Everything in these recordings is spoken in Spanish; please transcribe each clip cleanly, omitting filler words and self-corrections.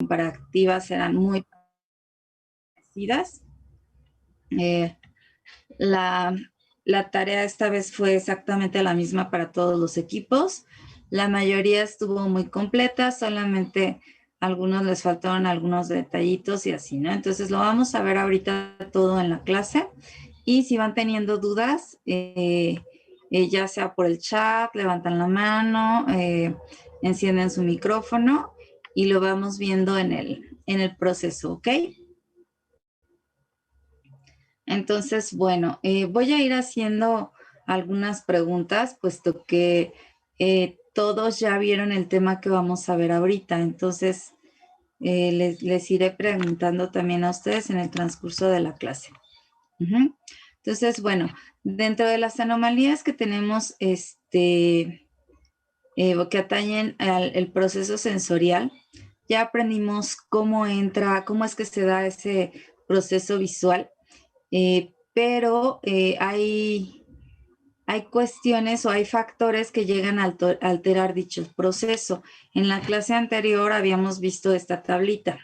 comparativas eran muy parecidas. La tarea esta vez fue exactamente la misma para todos los equipos. La mayoría estuvo muy completa, solamente a algunos les faltaron algunos detallitos y así, ¿no? Entonces lo vamos a ver ahorita todo en la clase. Y si van teniendo dudas, ya sea por el chat, levantan la mano, encienden su micrófono y lo vamos viendo en el proceso, ¿ok? Entonces, bueno, voy a ir haciendo algunas preguntas, puesto que todos ya vieron el tema que vamos a ver ahorita. Entonces, les iré preguntando también a ustedes en el transcurso de la clase. Entonces, bueno, dentro de las anomalías que tenemos, que atañen al proceso sensorial, ya aprendimos cómo es que se da ese proceso visual. Pero hay cuestiones o hay factores que llegan a alterar dicho proceso. En la clase anterior habíamos visto esta tablita,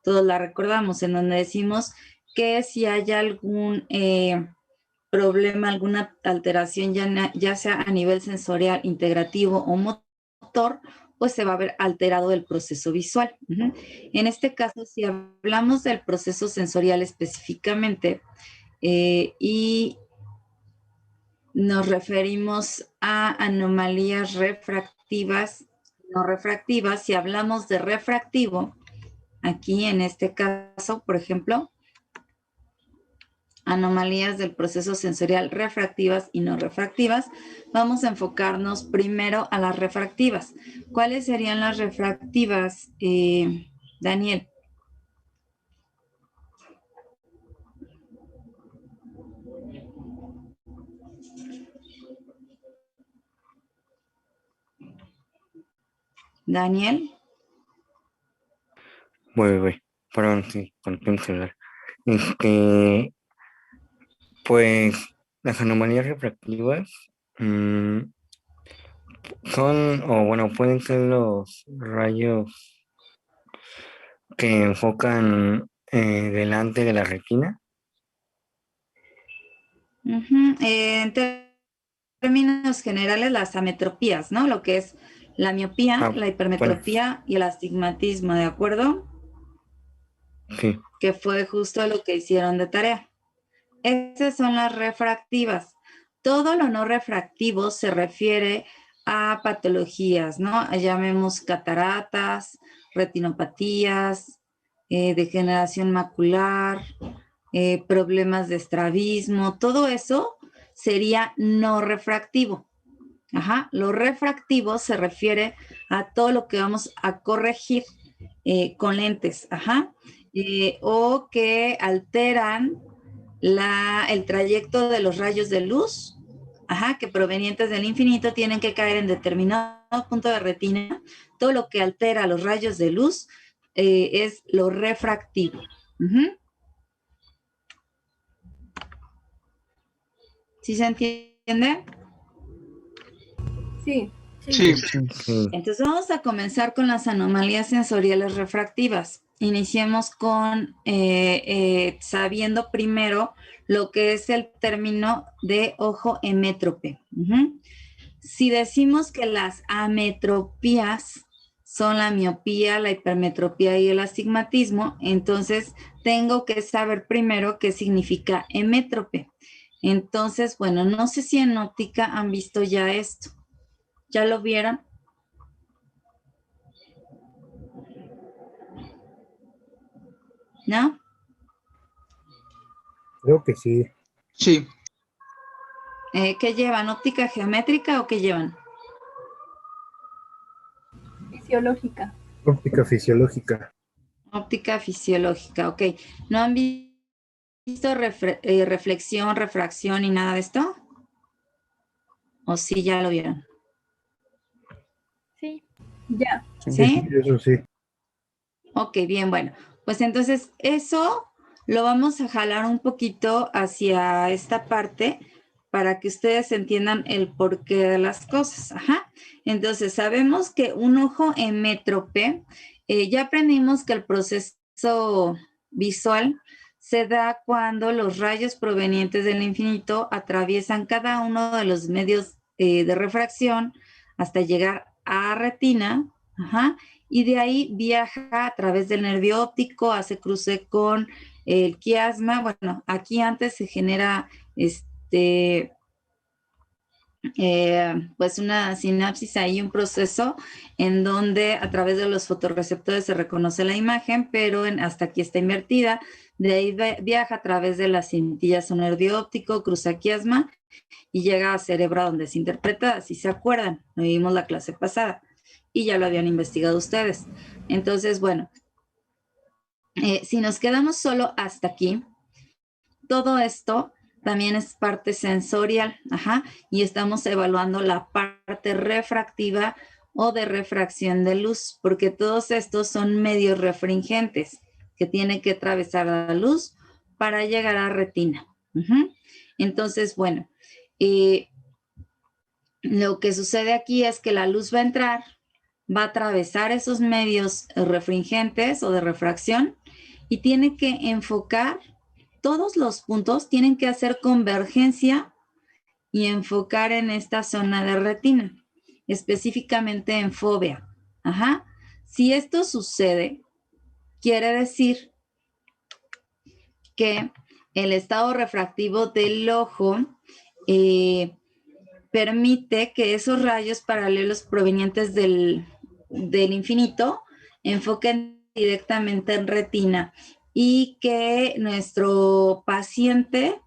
todos la recordamos, en donde decimos que si hay algún problema, alguna alteración, ya sea a nivel sensorial, integrativo o motor, pues se va a ver alterado el proceso visual. En este caso, si hablamos del proceso sensorial específicamente y nos referimos a anomalías refractivas, no refractivas, si hablamos de refractivo, aquí en este caso, por ejemplo, anomalías del proceso sensorial refractivas y no refractivas, vamos a enfocarnos primero a las refractivas. ¿Cuáles serían las refractivas, Daniel? Daniel. Voy. Perdón, sí, con tiempo celular. Pues las anomalías refractivas pueden ser los rayos que enfocan delante de la retina. En términos generales, las ametropías, ¿no? Lo que es la miopía, la hipermetropía y el astigmatismo, ¿de acuerdo? Sí. Que fue justo lo que hicieron de tarea. Esas son las refractivas. Todo lo no refractivo se refiere a patologías, ¿no? Llamemos cataratas, retinopatías, degeneración macular, problemas de estrabismo, todo eso sería no refractivo. Lo refractivo se refiere a todo lo que vamos a corregir con lentes, o que alteran el trayecto de los rayos de luz, que provenientes del infinito tienen que caer en determinado punto de retina. Todo lo que altera los rayos de luz es lo refractivo. ¿Sí se entiende? Sí. Entonces vamos a comenzar con las anomalías sensoriales refractivas. Iniciemos con sabiendo primero lo que es el término de ojo emétrope. Si decimos que las ametropías son la miopía, la hipermetropía y el astigmatismo, entonces tengo que saber primero qué significa emétrope. Entonces, bueno, no sé si en óptica han visto ya esto. ¿Ya lo vieron? ¿No? Creo que sí. Sí. ¿Qué llevan? ¿Óptica geométrica o qué llevan? Fisiológica. Óptica fisiológica. Óptica fisiológica, ok. ¿No han visto reflexión, refracción y nada de esto? ¿O sí ya lo vieron? Sí. Ya. ¿Sí? Eso sí. Ok, bien, bueno. Pues entonces eso lo vamos a jalar un poquito hacia esta parte para que ustedes entiendan el porqué de las cosas. Entonces, sabemos que un ojo emétrope Ya aprendimos que el proceso visual se da cuando los rayos provenientes del infinito atraviesan cada uno de los medios de refracción hasta llegar a retina, y de ahí viaja a través del nervio óptico, hace cruce con el quiasma. Bueno, aquí antes se genera pues una sinapsis, ahí un proceso en donde a través de los fotorreceptores se reconoce la imagen, pero hasta aquí está invertida. De ahí viaja a través de las cintillas a un nervio óptico, cruza quiasma y llega a cerebro donde se interpreta, si se acuerdan, lo vimos la clase pasada y ya lo habían investigado ustedes. Entonces, bueno, si nos quedamos solo hasta aquí, todo esto también es parte sensorial, y estamos evaluando la parte refractiva o de refracción de luz, porque todos estos son medios refringentes que tienen que atravesar la luz para llegar a retina. Entonces, bueno, lo que sucede aquí es que la luz va a entrar, va a atravesar esos medios refringentes o de refracción y tiene que enfocar. Todos los puntos tienen que hacer convergencia y enfocar en esta zona de retina, específicamente en fóvea. Si esto sucede, quiere decir que el estado refractivo del ojo permite que esos rayos paralelos provenientes del infinito enfoquen directamente en retina y que nuestro paciente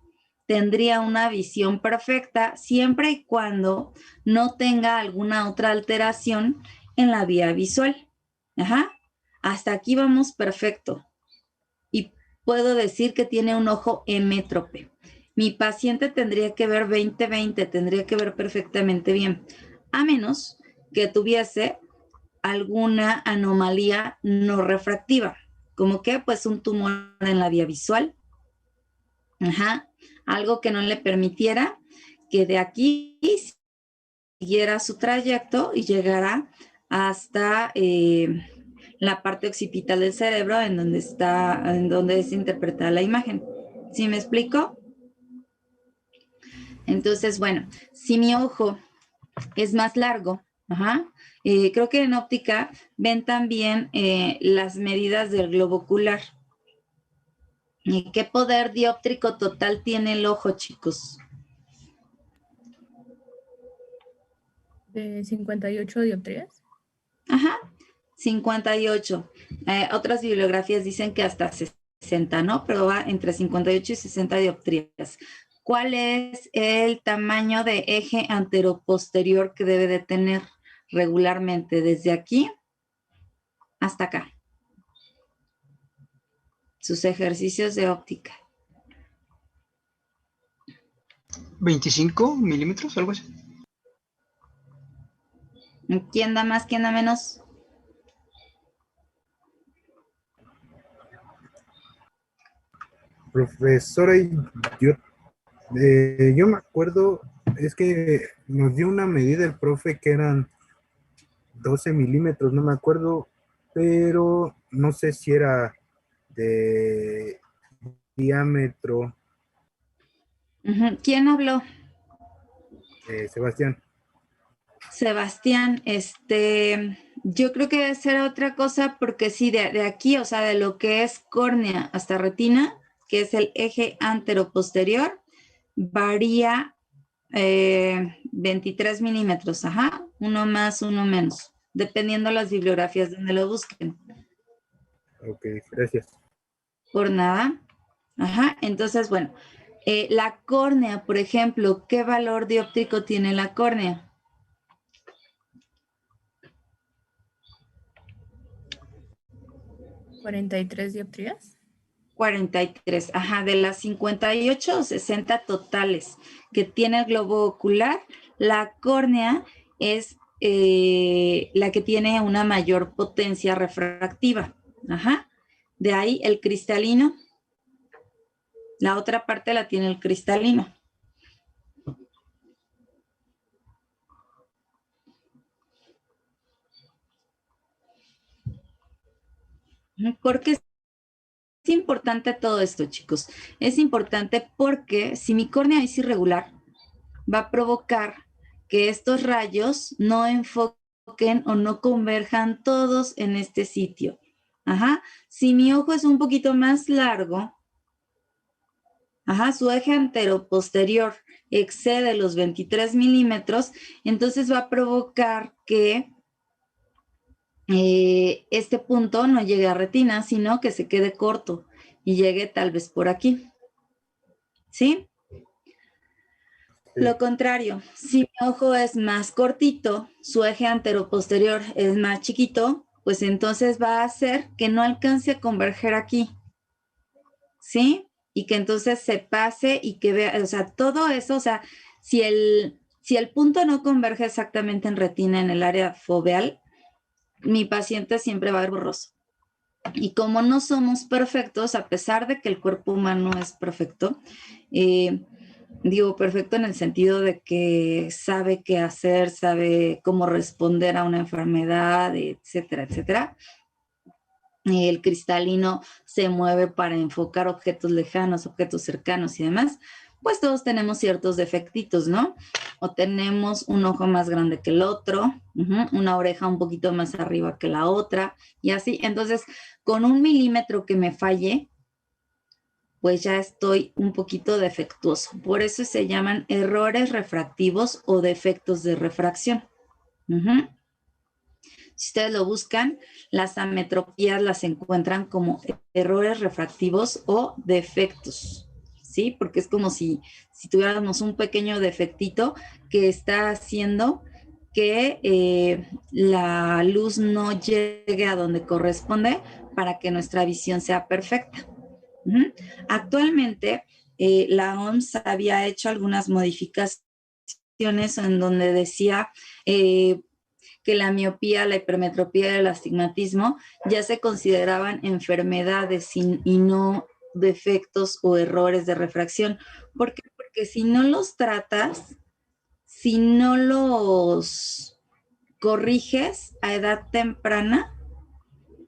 tendría una visión perfecta siempre y cuando no tenga alguna otra alteración en la vía visual. Hasta aquí vamos perfecto. Y puedo decir que tiene un ojo hemétrope. Mi paciente tendría que ver 20/20, tendría que ver perfectamente bien, a menos que tuviese alguna anomalía no refractiva, como que pues un tumor en la vía visual, algo que no le permitiera que de aquí siguiera su trayecto y llegara hasta la parte occipital del cerebro en donde se interpreta la imagen. ¿Sí me explico? Entonces, bueno, si mi ojo es más largo, creo que en óptica ven también las medidas del globo ocular. ¿Qué poder dióptrico total tiene el ojo, chicos? ¿De 58 dioptrías? 58. Otras bibliografías dicen que hasta 60, ¿no? Pero va entre 58 y 60 dioptrías. ¿Cuál es el tamaño de eje anteroposterior que debe de tener regularmente desde aquí hasta acá? Sus ejercicios de óptica. 25 milímetros, algo así. ¿Quién da más, quién da menos? Profesora, yo me acuerdo, es que nos dio una medida el profe que eran 12 milímetros, no me acuerdo, pero no sé si era de diámetro. ¿Quién habló? Sebastián. Sebastián, yo creo que debe ser otra cosa porque sí, de aquí, o sea, de lo que es córnea hasta retina, que es el eje anteroposterior, varía 23 milímetros, uno más, uno menos, dependiendo las bibliografías donde lo busquen. Ok, gracias. Por nada. Entonces, bueno, la córnea, por ejemplo, ¿qué valor dióptrico tiene la córnea? ¿43 dioptrías? 43, de las 58 o 60 totales que tiene el globo ocular, la córnea es la que tiene una mayor potencia refractiva. De ahí el cristalino, la otra parte la tiene el cristalino. ¿Por qué es importante todo esto, chicos? Es importante porque si mi córnea es irregular, va a provocar que estos rayos no enfoquen o no converjan todos en este sitio. Ajá. Si mi ojo es un poquito más largo, ajá, su eje anteroposterior excede los 23 milímetros, entonces va a provocar que este punto no llegue a retina, sino que se quede corto y llegue tal vez por aquí. ¿Sí? Lo contrario, si mi ojo es más cortito, su eje anteroposterior es más chiquito, pues entonces va a hacer que no alcance a converger aquí. ¿Sí? Y que entonces se pase y que vea, o sea, todo eso, o sea, si el punto no converge exactamente en retina en el área foveal, mi paciente siempre va a ver borroso. Y como no somos perfectos, a pesar de que el cuerpo humano es perfecto, digo perfecto en el sentido de que sabe qué hacer, sabe cómo responder a una enfermedad, etcétera, etcétera. El cristalino se mueve para enfocar objetos lejanos, objetos cercanos y demás, pues todos tenemos ciertos defectitos, ¿no? O tenemos un ojo más grande que el otro, una oreja un poquito más arriba que la otra, y así. Entonces, con 1 milímetro que me falle, pues ya estoy un poquito defectuoso. Por eso se llaman errores refractivos o defectos de refracción. Si ustedes lo buscan, las ametropías las encuentran como errores refractivos o defectos, ¿sí? Porque es como si tuviéramos un pequeño defectito que está haciendo que la luz no llegue a donde corresponde para que nuestra visión sea perfecta. Actualmente, la OMS había hecho algunas modificaciones en donde decía que la miopía, la hipermetropía y el astigmatismo ya se consideraban enfermedades y no defectos o errores de refracción. ¿Por qué? Porque si no los tratas, si no los corriges a edad temprana,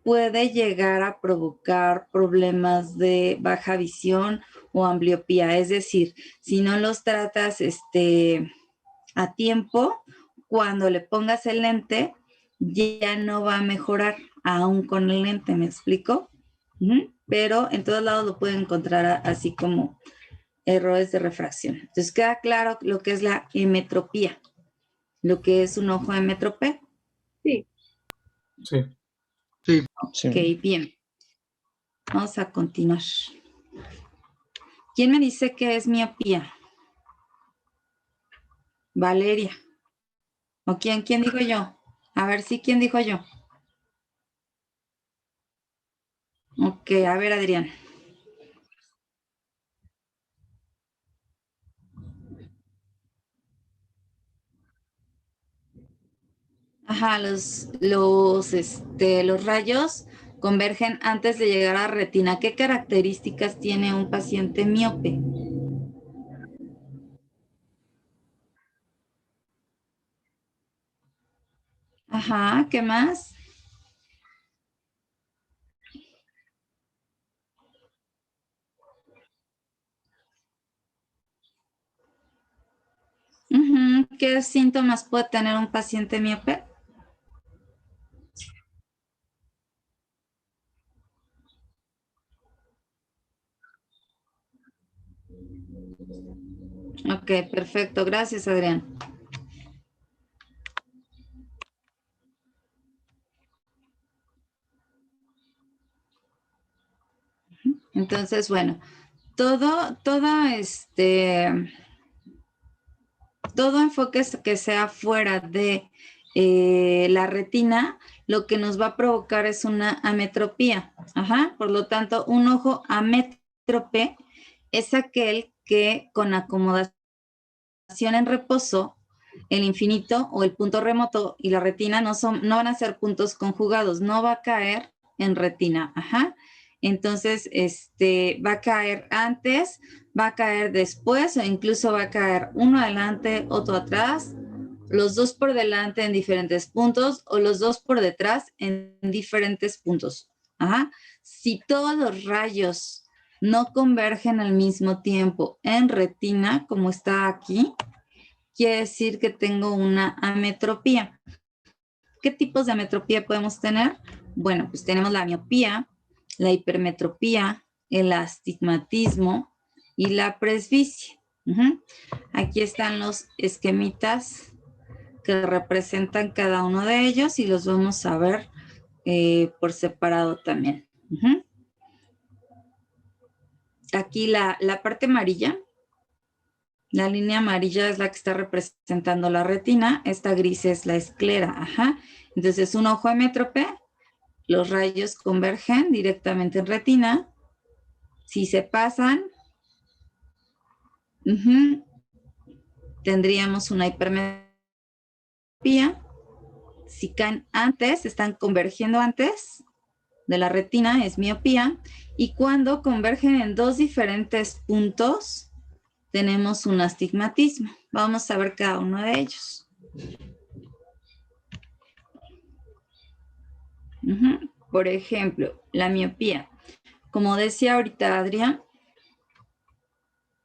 puede llegar a provocar problemas de baja visión o ambliopía. Es decir, si no los tratas a tiempo, cuando le pongas el lente, ya no va a mejorar aún con el lente, ¿me explico? Pero en todos lados lo pueden encontrar así como errores de refracción. Entonces queda claro lo que es la emetropía, lo que es un ojo emétrope. Sí. Sí. Sí. Ok, bien. Vamos a continuar. ¿Quién me dice que es miopía? Valeria. ¿O quién dijo yo? A ver si, ¿quién dijo yo? Ok, a ver, Adrián. Ajá, los rayos convergen antes de llegar a retina. ¿Qué características tiene un paciente miope? Ajá, ¿qué más? ¿Qué síntomas puede tener un paciente miope? Ok, perfecto. Gracias, Adrián. Entonces, bueno, todo enfoque que sea fuera de la retina, lo que nos va a provocar es una ametropía. Ajá, por lo tanto, un ojo amétrope es aquel que con acomodación en reposo, el infinito o el punto remoto y la retina no van a ser puntos conjugados, no va a caer en retina. Ajá. Entonces, va a caer antes, va a caer después o incluso va a caer uno adelante, otro atrás, los dos por delante en diferentes puntos o los dos por detrás en diferentes puntos. Ajá. Si todos los rayos no convergen al mismo tiempo en retina, como está aquí, quiere decir que tengo una ametropía. ¿Qué tipos de ametropía podemos tener? Bueno, pues tenemos la miopía, la hipermetropía, el astigmatismo y la presbicia. Aquí están los esquemitas que representan cada uno de ellos y los vamos a ver por separado también. Aquí la parte amarilla, la línea amarilla es la que está representando la retina, esta gris es la esclera. Entonces, un ojo hemétrope, los rayos convergen directamente en retina. Si se pasan, tendríamos una hipermetropía. Si caen antes, están convergiendo antes de la retina, es miopía. Y cuando convergen en dos diferentes puntos, tenemos un astigmatismo. Vamos a ver cada uno de ellos. Por ejemplo, la miopía. Como decía ahorita Adrián,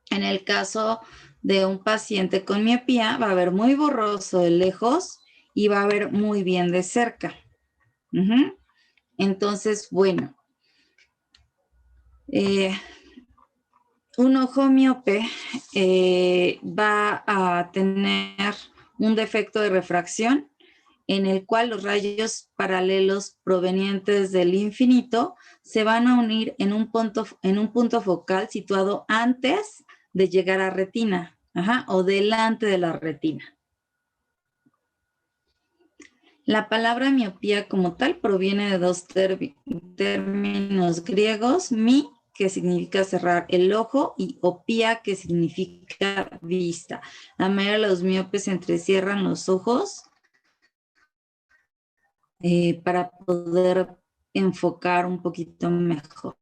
en el caso de un paciente con miopía, va a ver muy borroso de lejos y va a ver muy bien de cerca. Entonces, bueno, un ojo miope va a tener un defecto de refracción en el cual los rayos paralelos provenientes del infinito se van a unir en un punto focal situado antes de llegar a retina, o delante de la retina. La palabra miopía como tal proviene de dos términos griegos, mi, que significa cerrar el ojo, y opía, que significa vista. La mayoría de los miopes entrecierran los ojos para poder enfocar un poquito mejor.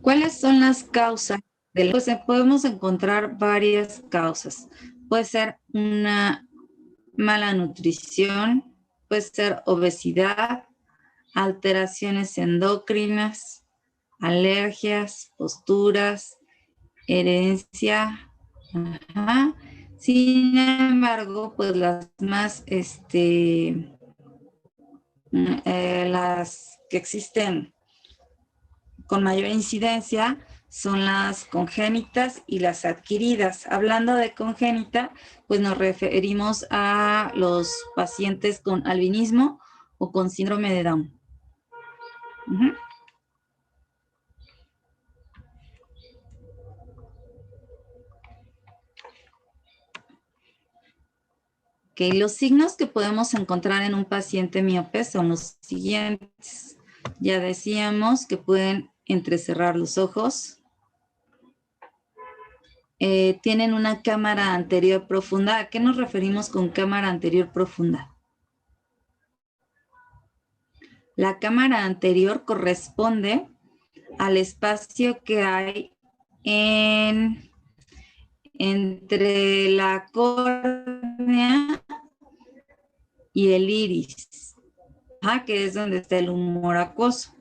¿Cuáles son las causas? Pues podemos encontrar varias causas. Puede ser una mala nutrición, puede ser obesidad, alteraciones endocrinas, alergias, posturas, herencia. Sin embargo, pues las más, las que existen con mayor incidencia son las congénitas y las adquiridas. Hablando de congénita, pues nos referimos a los pacientes con albinismo o con síndrome de Down. Los signos que podemos encontrar en un paciente miope son los siguientes. Ya decíamos que pueden entrecerrar los ojos. Tienen una cámara anterior profunda. ¿A qué nos referimos con cámara anterior profunda? La cámara anterior corresponde al espacio que hay entre la córnea y el iris, que es donde está el humor acuoso.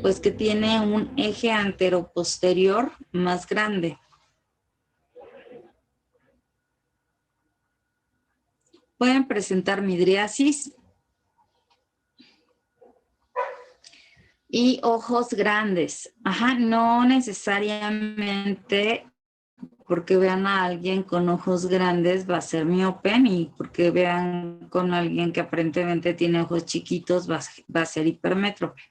Pues que tiene un eje anteroposterior más grande. Pueden presentar midriasis y ojos grandes. No necesariamente porque vean a alguien con ojos grandes va a ser miope, y porque vean con alguien que aparentemente tiene ojos chiquitos va a ser hipermétrope.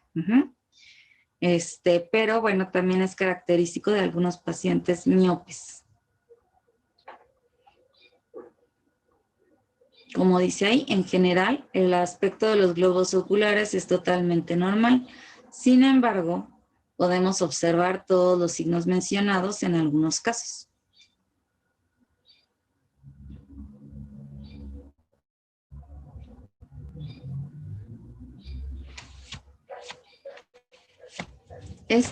Pero bueno, también es característico de algunos pacientes miopes. Como dice ahí, en general, el aspecto de los globos oculares es totalmente normal. Sin embargo, podemos observar todos los signos mencionados en algunos casos.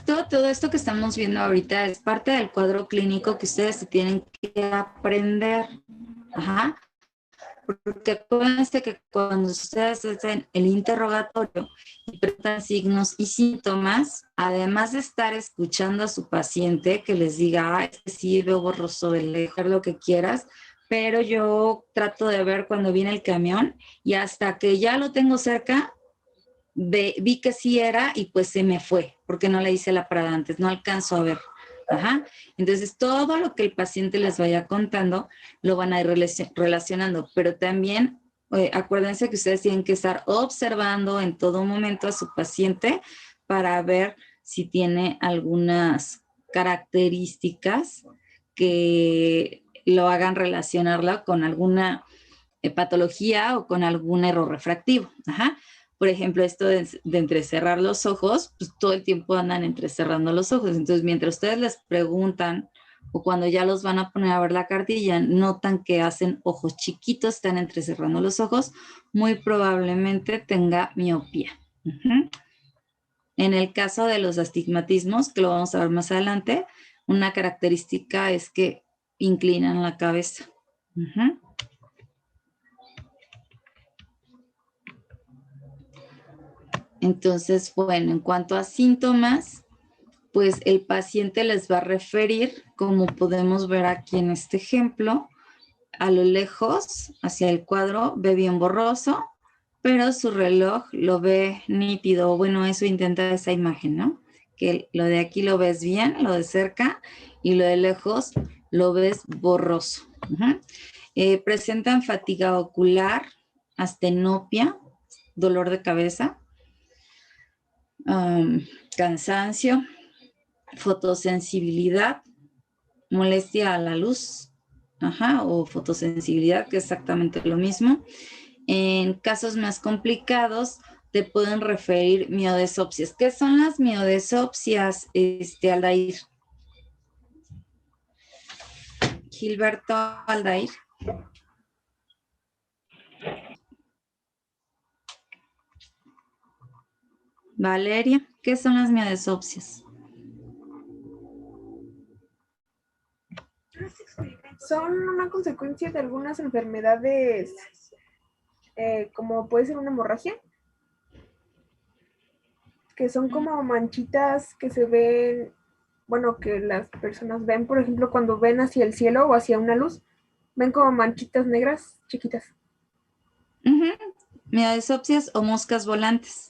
Todo esto que estamos viendo ahorita es parte del cuadro clínico que ustedes se tienen que aprender. Ajá. Porque acuérdense que cuando ustedes hacen el interrogatorio y preguntan signos y síntomas, además de estar escuchando a su paciente que les diga, ah, sí, veo borroso de lejos, lo que quieras, pero yo trato de ver cuando viene el camión y hasta que ya lo tengo cerca, vi que sí era y pues se me fue, porque no le hice la parada antes, no alcanzo a ver. Ajá. Entonces, todo lo que el paciente les vaya contando lo van a ir relacionando, pero también acuérdense que ustedes tienen que estar observando en todo momento a su paciente para ver si tiene algunas características que lo hagan relacionarla con alguna patología o con algún error refractivo. Ajá. Por ejemplo, esto de entrecerrar los ojos, pues todo el tiempo andan entrecerrando los ojos. Entonces, mientras ustedes les preguntan o cuando ya los van a poner a ver la cartilla, notan que hacen ojos chiquitos, están entrecerrando los ojos, muy probablemente tenga miopía. En el caso de los astigmatismos, que lo vamos a ver más adelante, una característica es que inclinan la cabeza. Entonces, bueno, en cuanto a síntomas, pues el paciente les va a referir, como podemos ver aquí en este ejemplo, a lo lejos, hacia el cuadro, ve bien borroso, pero su reloj lo ve nítido. Bueno, eso intenta esa imagen, ¿no? Que lo de aquí lo ves bien, lo de cerca, y lo de lejos lo ves borroso. Presentan fatiga ocular, astenopia, dolor de cabeza, cansancio, fotosensibilidad, molestia a la luz, o fotosensibilidad, que es exactamente lo mismo. En casos más complicados, te pueden referir miodesopsias. ¿Qué son las miodesopsias, Aldair? Gilberto, Aldair. Valeria, ¿qué son las miodesopsias? Son una consecuencia de algunas enfermedades, como puede ser una hemorragia, que son como manchitas que se ven, bueno, que las personas ven, por ejemplo, cuando ven hacia el cielo o hacia una luz, ven como manchitas negras chiquitas. Miodesopsias o moscas volantes.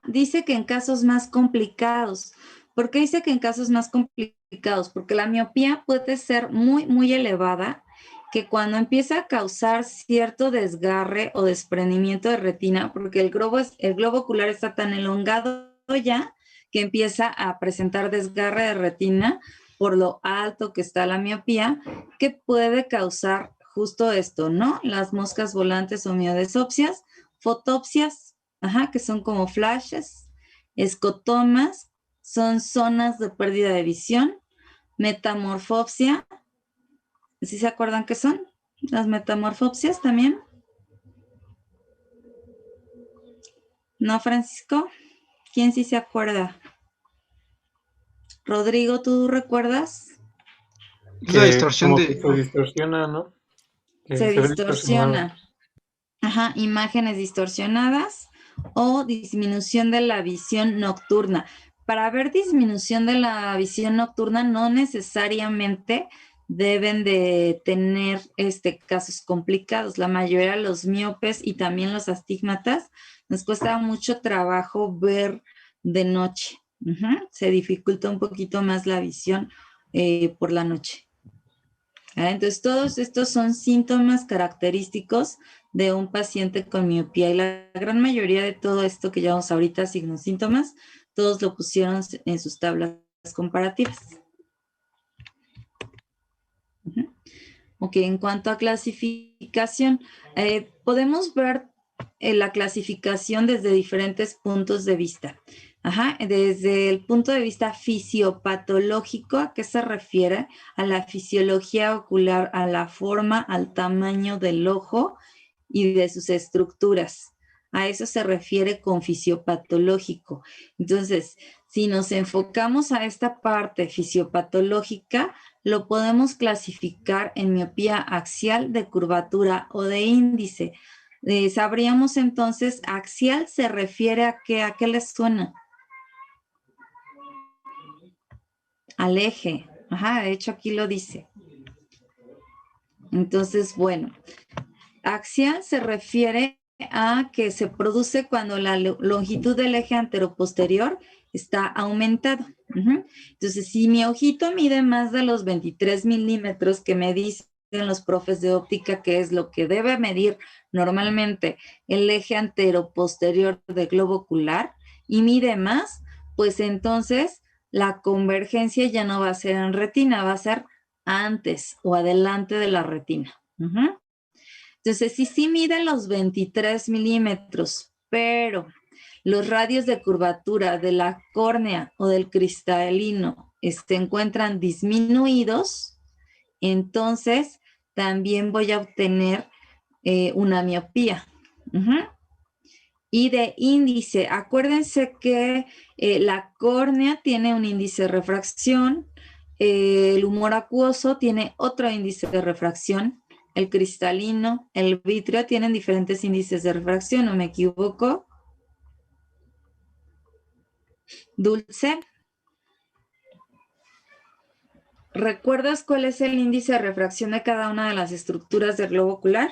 Dice que en casos más complicados. ¿Por qué dice que en casos más complicados? Porque la miopía puede ser muy, muy elevada, que cuando empieza a causar cierto desgarre o desprendimiento de retina, porque el globo ocular está tan elongado ya que empieza a presentar desgarre de retina por lo alto que está la miopía, que puede causar justo esto, ¿no? Las moscas volantes o miodesopsias, fotopsias, que son como flashes, escotomas, son zonas de pérdida de visión, metamorfopsia, ¿sí se acuerdan qué son? Las metamorfopsias también. ¿No, Francisco? ¿Quién sí se acuerda? Rodrigo, ¿tú recuerdas? La distorsión como de... que se distorsiona, ¿no? Que Se ve distorsiona. Imágenes distorsionadas o disminución de la visión nocturna. Para ver disminución de la visión nocturna no necesariamente deben de tener casos complicados. La mayoría de los miopes y también los astigmatas nos cuesta mucho trabajo ver de noche. Se dificulta un poquito más la visión por la noche. Entonces, todos estos son síntomas característicos de un paciente con miopía y la gran mayoría de todo esto que llevamos ahorita, signos, síntomas, todos lo pusieron en sus tablas comparativas. Ok, en cuanto a clasificación, podemos ver la clasificación desde diferentes puntos de vista. Desde el punto de vista fisiopatológico, ¿a qué se refiere? A la fisiología ocular, a la forma, al tamaño del ojo y de sus estructuras. A eso se refiere con fisiopatológico. Entonces, Si nos enfocamos a esta parte fisiopatológica, lo podemos clasificar en miopía axial, de curvatura o de índice. Sabríamos entonces, axial se refiere a qué les suena. Al eje. Ajá, de hecho aquí lo dice. Entonces, bueno, axial se refiere a que se produce cuando la longitud del eje anteroposterior está aumentado. Entonces, si mi ojito mide más de los 23 milímetros que me dicen los profes de óptica, que es lo que debe medir normalmente el eje anteroposterior del globo ocular, y mide más, pues entonces la convergencia ya no va a ser en retina, va a ser antes o adelante de la retina. Entonces, sí mide los 23 milímetros, pero los radios de curvatura de la córnea o del cristalino se encuentran disminuidos, entonces también voy a obtener una miopía. Y de índice, acuérdense que la córnea tiene un índice de refracción, el humor acuoso tiene otro índice de refracción, el cristalino, el vítreo tienen diferentes índices de refracción, ¿no me equivoco? Dulce, ¿recuerdas cuál es el índice de refracción de cada una de las estructuras del globo ocular?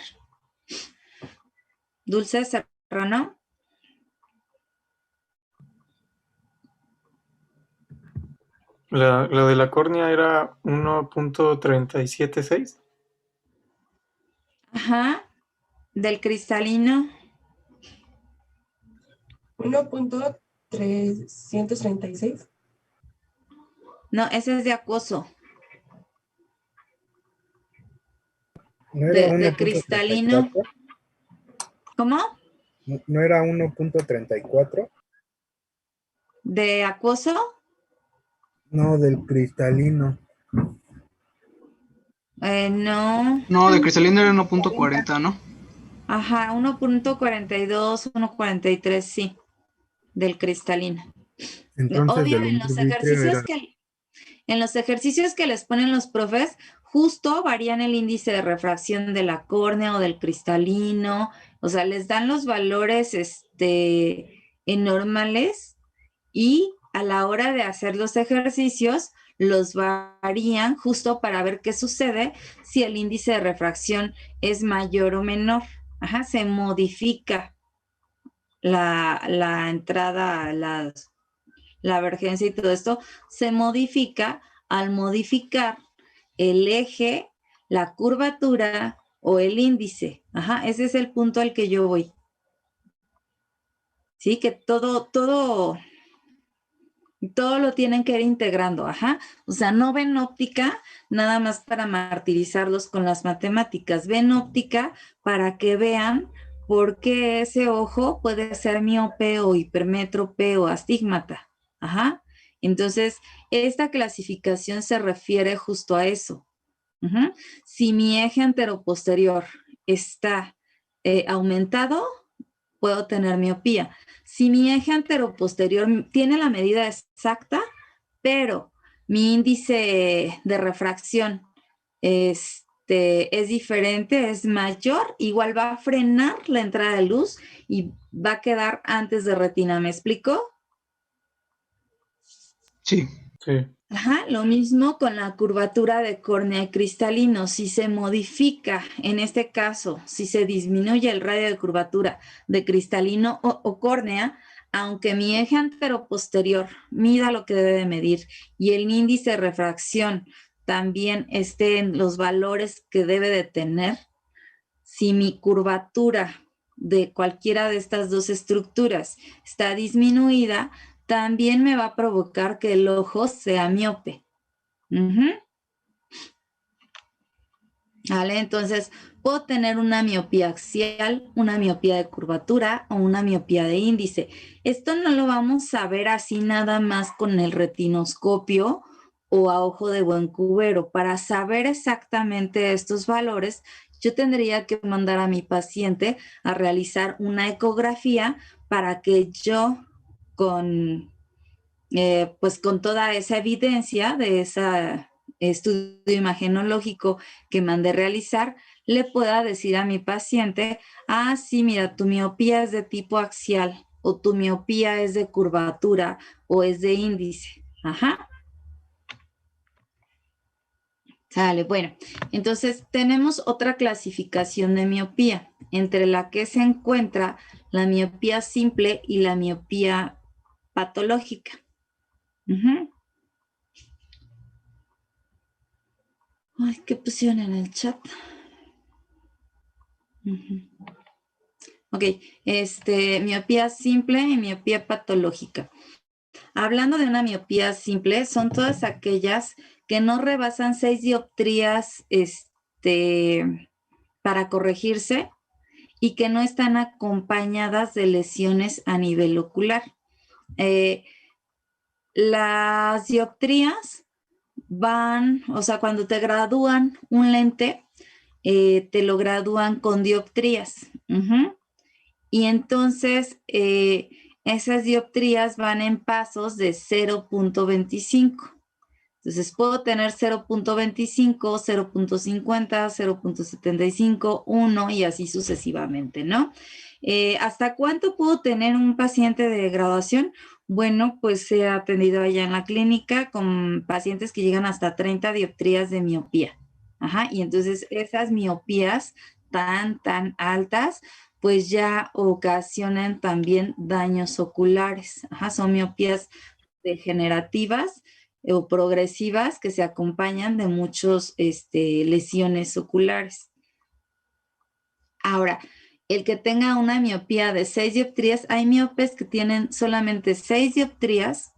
Dulce, Serrano. La de la córnea era 1.376. Ajá. Del cristalino. 1.336. No, ese es de acuoso. ¿No era De cristalino. 1.34? ¿Cómo? ¿No era 1.34? ¿De acuoso? No, del cristalino. No. No, de cristalino era 1.40, ¿no? Ajá, 1.42, 1.43, sí, del cristalino. Entonces, Obvio, del en los vitrio era... ejercicios que les ponen los profes, justo varían el índice de refracción de la córnea o del cristalino, o sea, les dan los valores en normales, y a la hora de hacer los ejercicios los varían justo para ver qué sucede si el índice de refracción es mayor o menor. Ajá, se modifica la entrada, la vergencia y todo esto, se modifica al modificar el eje, la curvatura o el índice. Ajá, ese es el punto al que yo voy. Sí, que todo lo tienen que ir integrando, ajá. O sea, no ven óptica nada más para martirizarlos con las matemáticas, ven óptica para que vean por qué ese ojo puede ser miope o hipermétrope o astígmata, ajá. Entonces, esta clasificación se refiere justo a eso. Si mi eje anteroposterior está aumentado, puedo tener miopía. Si mi eje anteroposterior tiene la medida exacta, pero mi índice de refracción es diferente, es mayor, igual va a frenar la entrada de luz y va a quedar antes de retina. ¿Me explico? Sí. Sí. Ajá, lo mismo con la curvatura de córnea y cristalino. Si se modifica, en este caso, si se disminuye el radio de curvatura de cristalino o córnea, aunque mi eje anteroposterior mida lo que debe de medir y el índice de refracción también esté en los valores que debe de tener, si mi curvatura de cualquiera de estas dos estructuras está disminuida, también me va a provocar que el ojo sea miope. ¿Vale? Entonces, puedo tener una miopía axial, una miopía de curvatura o una miopía de índice. Esto no lo vamos a ver así nada más con el retinoscopio o a ojo de buen cubero. Para saber exactamente estos valores, yo tendría que mandar a mi paciente a realizar una ecografía para que yo con pues con toda esa evidencia de ese estudio imagenológico que mandé realizar, le pueda decir a mi paciente, ah, sí, mira, tu miopía es de tipo axial, o tu miopía es de curvatura, o es de índice. Ajá. Sale, bueno, entonces tenemos otra clasificación de miopía, entre la que se encuentra la miopía simple y la miopía patológica. Uh-huh. Ay, ¿qué pusieron en el chat? Uh-huh. Ok, miopía simple y miopía patológica. Hablando de una miopía simple, son todas aquellas que no rebasan 6 dioptrías para corregirse y que no están acompañadas de lesiones a nivel ocular. Las dioptrías van, o sea, cuando te gradúan un lente, te lo gradúan con dioptrías. Uh-huh. Y entonces esas dioptrías van en pasos de 0.25. Entonces puedo tener 0.25, 0.50, 0.75, 1 y así sucesivamente, ¿no? ¿Hasta cuánto puedo tener un paciente de graduación? Bueno, pues he atendido allá en la clínica con pacientes que llegan hasta 30 dioptrías de miopía. Ajá, y entonces esas miopías tan altas, pues ya ocasionan también daños oculares. Ajá, son miopías degenerativas o progresivas que se acompañan de muchas lesiones oculares. Ahora, el que tenga una miopía de 6 dioptrías, hay miopes que tienen solamente 6 dioptrías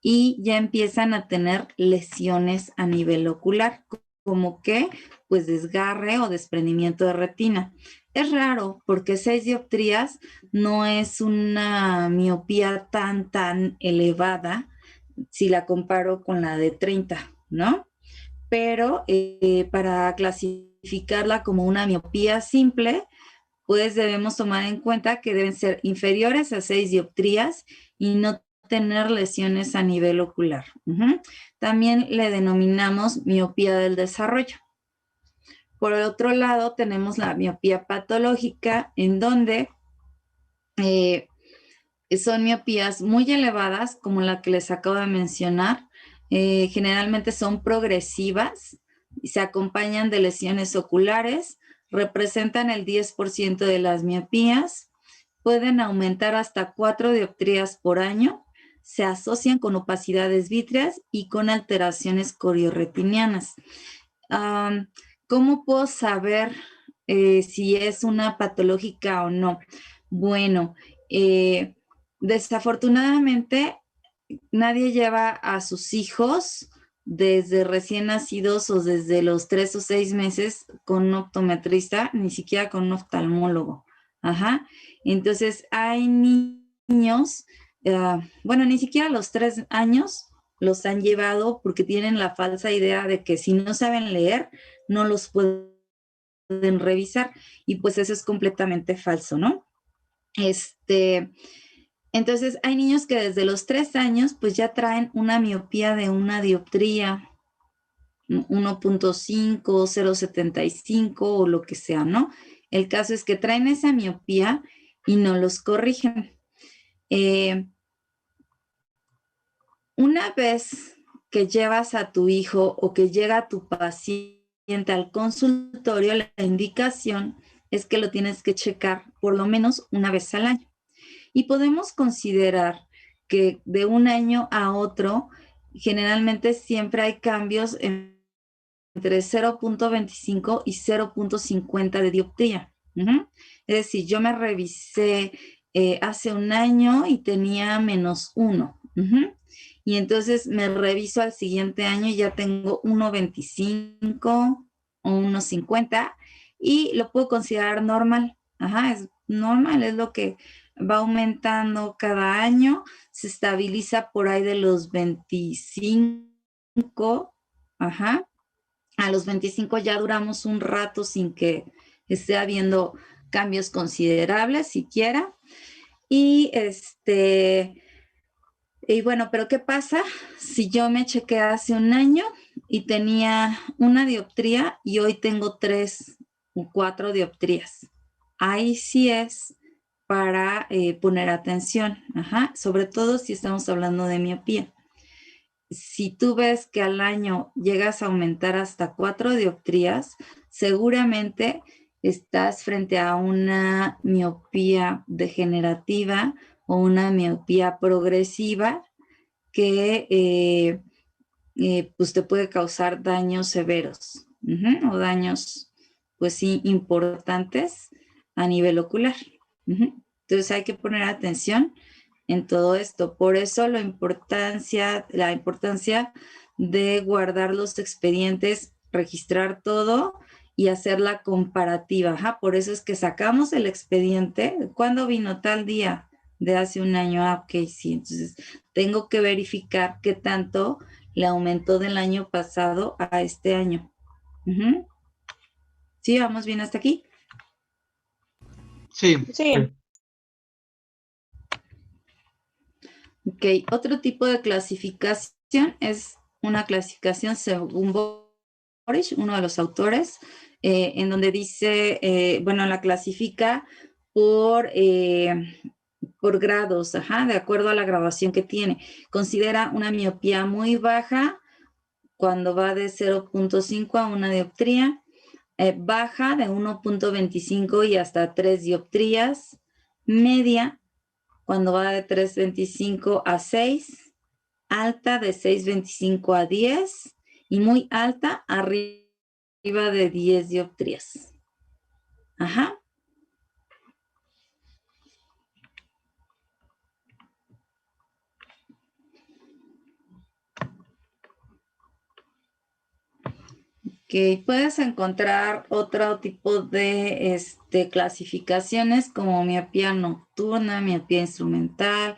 y ya empiezan a tener lesiones a nivel ocular, como que pues desgarre o desprendimiento de retina. Es raro porque 6 dioptrías no es una miopía tan elevada si la comparo con la de 30, ¿no? Pero para clasificarla como una miopía simple, pues debemos tomar en cuenta que deben ser inferiores a 6 dioptrías y no tener lesiones a nivel ocular. Uh-huh. También le denominamos miopía del desarrollo. Por el otro lado, tenemos la miopía patológica, en donde son miopías muy elevadas, como la que les acabo de mencionar. Generalmente son progresivas y se acompañan de lesiones oculares, representan el 10% de las miopías, pueden aumentar hasta 4 dioptrías por año, se asocian con opacidades vítreas y con alteraciones corioretinianas. ¿Cómo puedo saber si es una patológica o no? Bueno, desafortunadamente nadie lleva a sus hijos desde recién nacidos o desde los 3 o 6 meses con un optometrista, ni siquiera con un oftalmólogo. Ajá. Entonces hay niños, bueno, ni siquiera a los 3 años los han llevado porque tienen la falsa idea de que si no saben leer, no los pueden revisar. Y pues eso es completamente falso, ¿no? Entonces, hay niños que desde los 3 años, pues ya traen una miopía de una dioptría, 1.5, 0.75 o lo que sea, ¿no? El caso es que traen esa miopía y no los corrigen. Una vez que llevas a tu hijo o que llega tu paciente al consultorio, la indicación es que lo tienes que checar por lo menos una vez al año. Y podemos considerar que de un año a otro, generalmente siempre hay cambios entre 0.25 y 0.50 de dioptría. Uh-huh. Es decir, yo me revisé hace un año y tenía -1. Uh-huh. Y entonces me reviso al siguiente año y ya tengo 1.25 o 1.50 y lo puedo considerar normal. Ajá, es normal, es lo que va aumentando cada año, se estabiliza por ahí de los 25, ajá. A los 25 ya duramos un rato sin que esté habiendo cambios considerables siquiera. Y Y bueno, pero ¿qué pasa si yo me chequeé hace un año y tenía una dioptría y hoy tengo 3 o 4 dioptrías? Ahí sí es para poner atención, sobre todo si estamos hablando de miopía. Si tú ves que al año llegas a aumentar hasta 4 dioptrías, seguramente estás frente a una miopía degenerativa o una miopía progresiva que pues te puede causar daños severos o daños pues sí importantes a nivel ocular. Entonces hay que poner atención en todo esto. Por eso la importancia de guardar los expedientes, registrar todo y hacer la comparativa. Por eso es que sacamos el expediente. ¿Cuándo vino tal día? De hace un año. Ok, sí. Entonces tengo que verificar qué tanto le aumentó del año pasado a este año. ¿Sí? ¿Vamos bien hasta aquí? Sí. Sí. Ok, otro tipo de clasificación es una clasificación según Borish, uno de los autores, en donde dice, bueno, la clasifica por grados, de acuerdo a la graduación que tiene. Considera una miopía muy baja cuando va de 0.5 a una dioptría, baja de 1.25 y hasta 3 dioptrías, media cuando va de 3.25 a 6, alta de 6.25 a 10 y muy alta arriba de 10 dioptrías. Que puedes encontrar otro tipo de clasificaciones como miopía nocturna, miopía instrumental,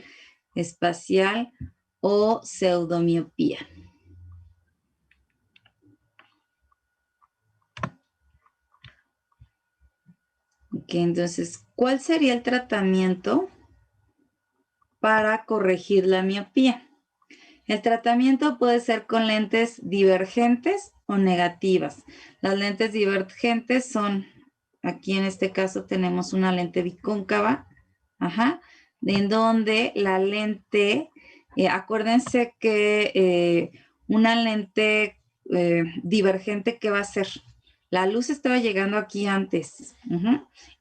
espacial o pseudomiopía. Ok, entonces, ¿cuál sería el tratamiento para corregir la miopía? El tratamiento puede ser con lentes divergentes o negativas. Las lentes divergentes son, aquí en este caso tenemos una lente bicóncava, en donde la lente, acuérdense que una lente divergente, ¿qué va a hacer? La luz estaba llegando aquí antes,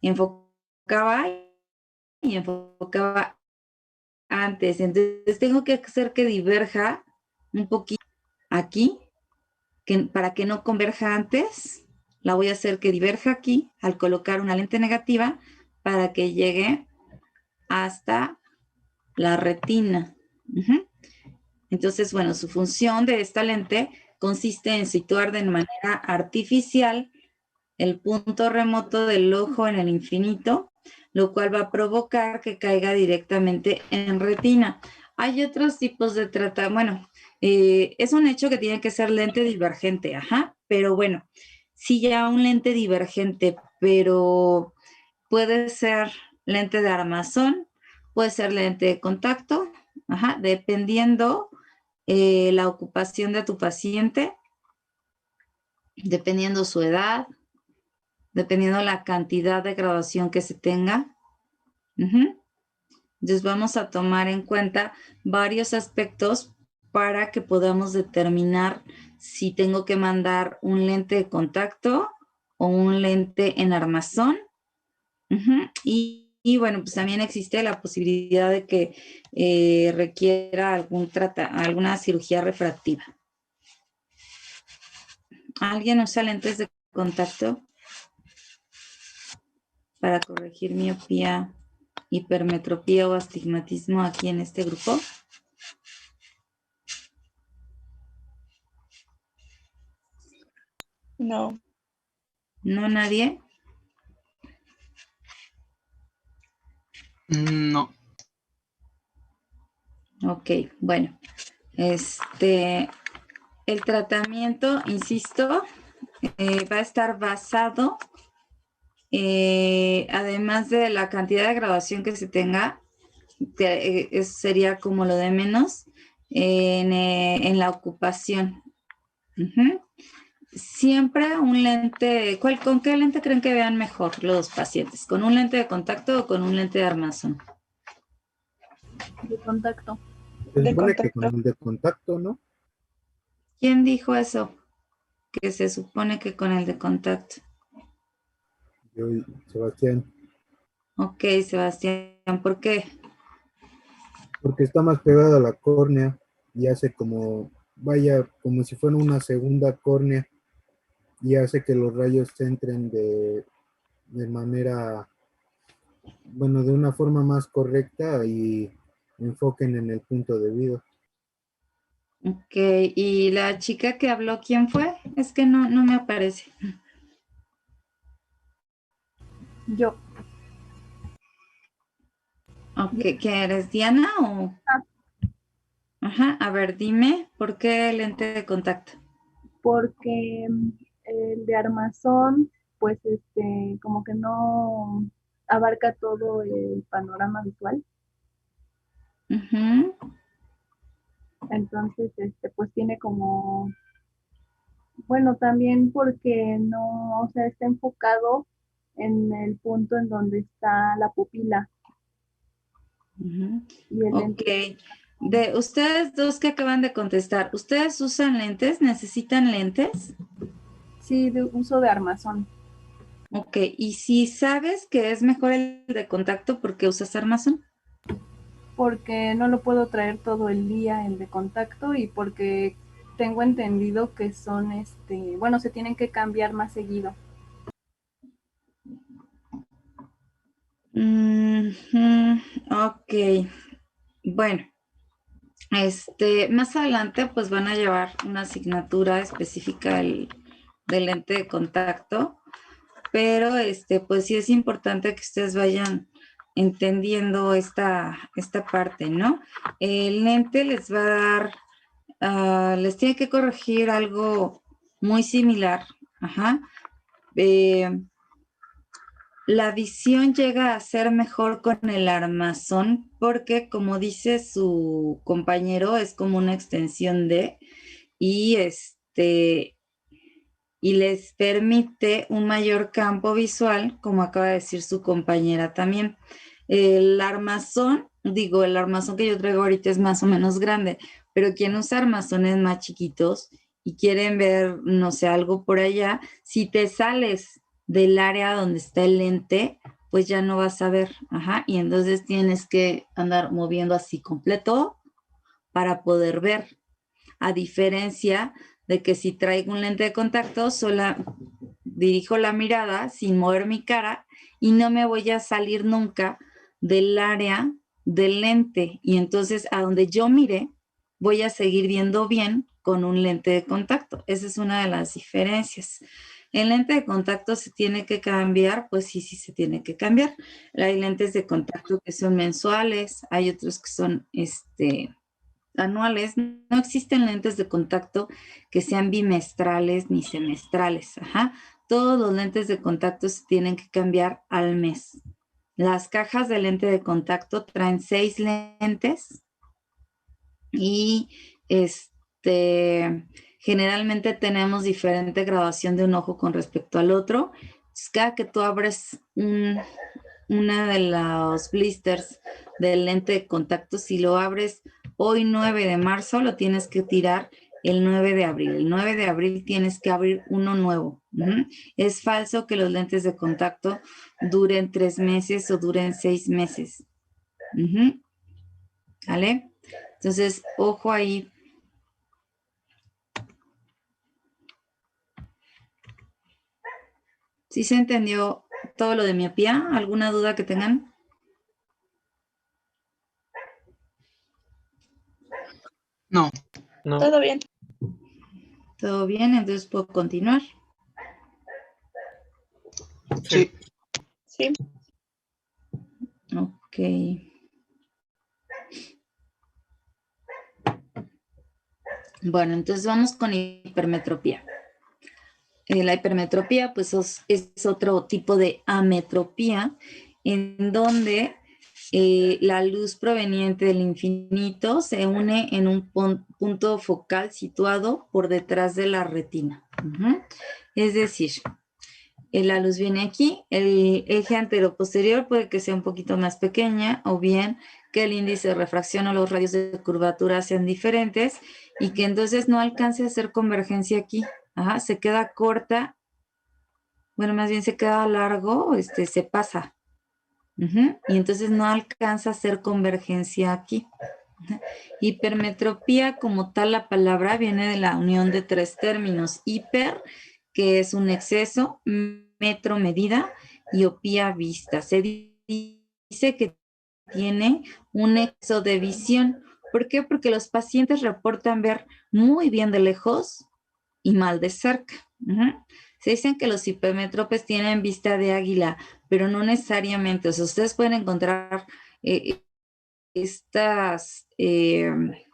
y enfocaba antes, entonces tengo que hacer que diverja un poquito aquí, para que no converja antes, la voy a hacer que diverja aquí al colocar una lente negativa para que llegue hasta la retina. Entonces, bueno, su función de esta lente consiste en situar de manera artificial el punto remoto del ojo en el infinito, lo cual va a provocar que caiga directamente en retina. Hay otros tipos de tratamiento, bueno, es un hecho que tiene que ser lente divergente, pero bueno, sí ya un lente divergente, pero puede ser lente de armazón, puede ser lente de contacto, dependiendo la ocupación de tu paciente, dependiendo su edad, dependiendo la cantidad de graduación que se tenga. Entonces vamos a tomar en cuenta varios aspectos para que podamos determinar si tengo que mandar un lente de contacto o un lente en armazón. Y bueno, pues también existe la posibilidad de que requiera alguna cirugía refractiva. ¿Alguien usa lentes de contacto para corregir miopía, hipermetropía o astigmatismo aquí en este grupo? No. ¿No, nadie? No. Ok, bueno. El tratamiento, insisto, va a estar basado, además de la cantidad de graduación que se tenga, que eso sería como lo de menos en la ocupación. Ujú. Siempre un lente, ¿con qué lente creen que vean mejor los pacientes? ¿Con un lente de contacto o con un lente de armazón? De contacto. Se De supone que contacto. con el de contacto, ¿no? ¿Quién dijo eso? Que se supone que con el de contacto. Yo, Sebastián, Ok, Sebastián, ¿por qué? porque está más pegado a la córnea y hace como, vaya, como si fuera una segunda córnea y hace que los rayos entren de manera, bueno, de una forma más correcta y enfoquen en el punto debido. Ok, ¿y la chica que habló, quién fue? Es que no me aparece. Yo. Ok, ¿qué eres, Diana o...? Ajá, a ver, dime, ¿por qué lente de contacto? Porque el de armazón, pues como que no abarca todo el panorama visual. Ujú. Entonces, pues tiene como, bueno, también porque no, o sea, está enfocado en el punto en donde está la pupila Ujú. y el Ok, lente. de ustedes dos que acaban de contestar, ¿ustedes usan lentes? ¿Necesitan lentes? Sí, de uso de armazón, Ok, y si sabes que es mejor el de contacto, ¿por qué usas armazón? porque no lo puedo traer todo el día el de contacto y porque tengo entendido que son, bueno, se tienen que cambiar más seguido. Ujú. Ok, bueno, más adelante pues van a llevar una asignatura específica del lente de contacto, pero pues sí es importante que ustedes vayan entendiendo esta parte, ¿no? El lente les va a dar, les tiene que corregir algo muy similar, ajá. La visión llega a ser mejor con el armazón porque, como dice su compañero, es como una extensión de y y les permite un mayor campo visual, como acaba de decir su compañera también. El armazón que yo traigo ahorita es más o menos grande, pero quien usa armazones más chiquitos y quieren ver, no sé, algo por allá, si te sales del área donde está el lente, pues ya no vas a ver, ajá, y entonces tienes que andar moviendo así completo para poder ver, a diferencia de que si traigo un lente de contacto, sola dirijo la mirada sin mover mi cara y no me voy a salir nunca del área del lente. Y entonces a donde yo mire, voy a seguir viendo bien con un lente de contacto. Esa es una de las diferencias. El lente de contacto se tiene que cambiar, pues sí se tiene que cambiar. Hay lentes de contacto que son mensuales, hay otros que son anuales. No existen lentes de contacto que sean bimestrales ni semestrales. Ajá. Todos los lentes de contacto se tienen que cambiar al mes. Las cajas de lente de contacto traen 6 lentes y generalmente tenemos diferente graduación de un ojo con respecto al otro. Entonces, cada que tú abres una de los blisters del lente de contacto, si lo abres hoy 9 de marzo, lo tienes que tirar el 9 de abril. El 9 de abril tienes que abrir uno nuevo. Es falso que los lentes de contacto duren 3 meses o duren 6 meses. ¿Vale? Entonces, ojo ahí. ¿Sí se entendió todo lo de miopía? ¿Alguna duda que tengan? No. No. Todo bien. ¿Todo bien? Entonces puedo continuar. Sí. Sí. Ok. Bueno, entonces vamos con hipermetropía. La hipermetropía, pues es otro tipo de ametropía en donde la luz proveniente del infinito se une en un punto focal situado por detrás de la retina. Es decir, la luz viene aquí, el eje anteroposterior puede que sea un poquito más pequeña o bien que el índice de refracción o los radios de curvatura sean diferentes y que entonces no alcance a hacer convergencia aquí. Se queda corta, bueno, más bien se queda largo, se pasa. Y entonces no alcanza a hacer convergencia aquí. Hipermetropía, como tal, la palabra viene de la unión de tres términos. Hiper, que es un exceso, metro, medida, y opía, vista. Se dice que tiene un exceso de visión. ¿Por qué? Porque los pacientes reportan ver muy bien de lejos y mal de cerca. Se dicen que los hipermétropes tienen vista de águila, pero no necesariamente. O sea, ustedes pueden encontrar estas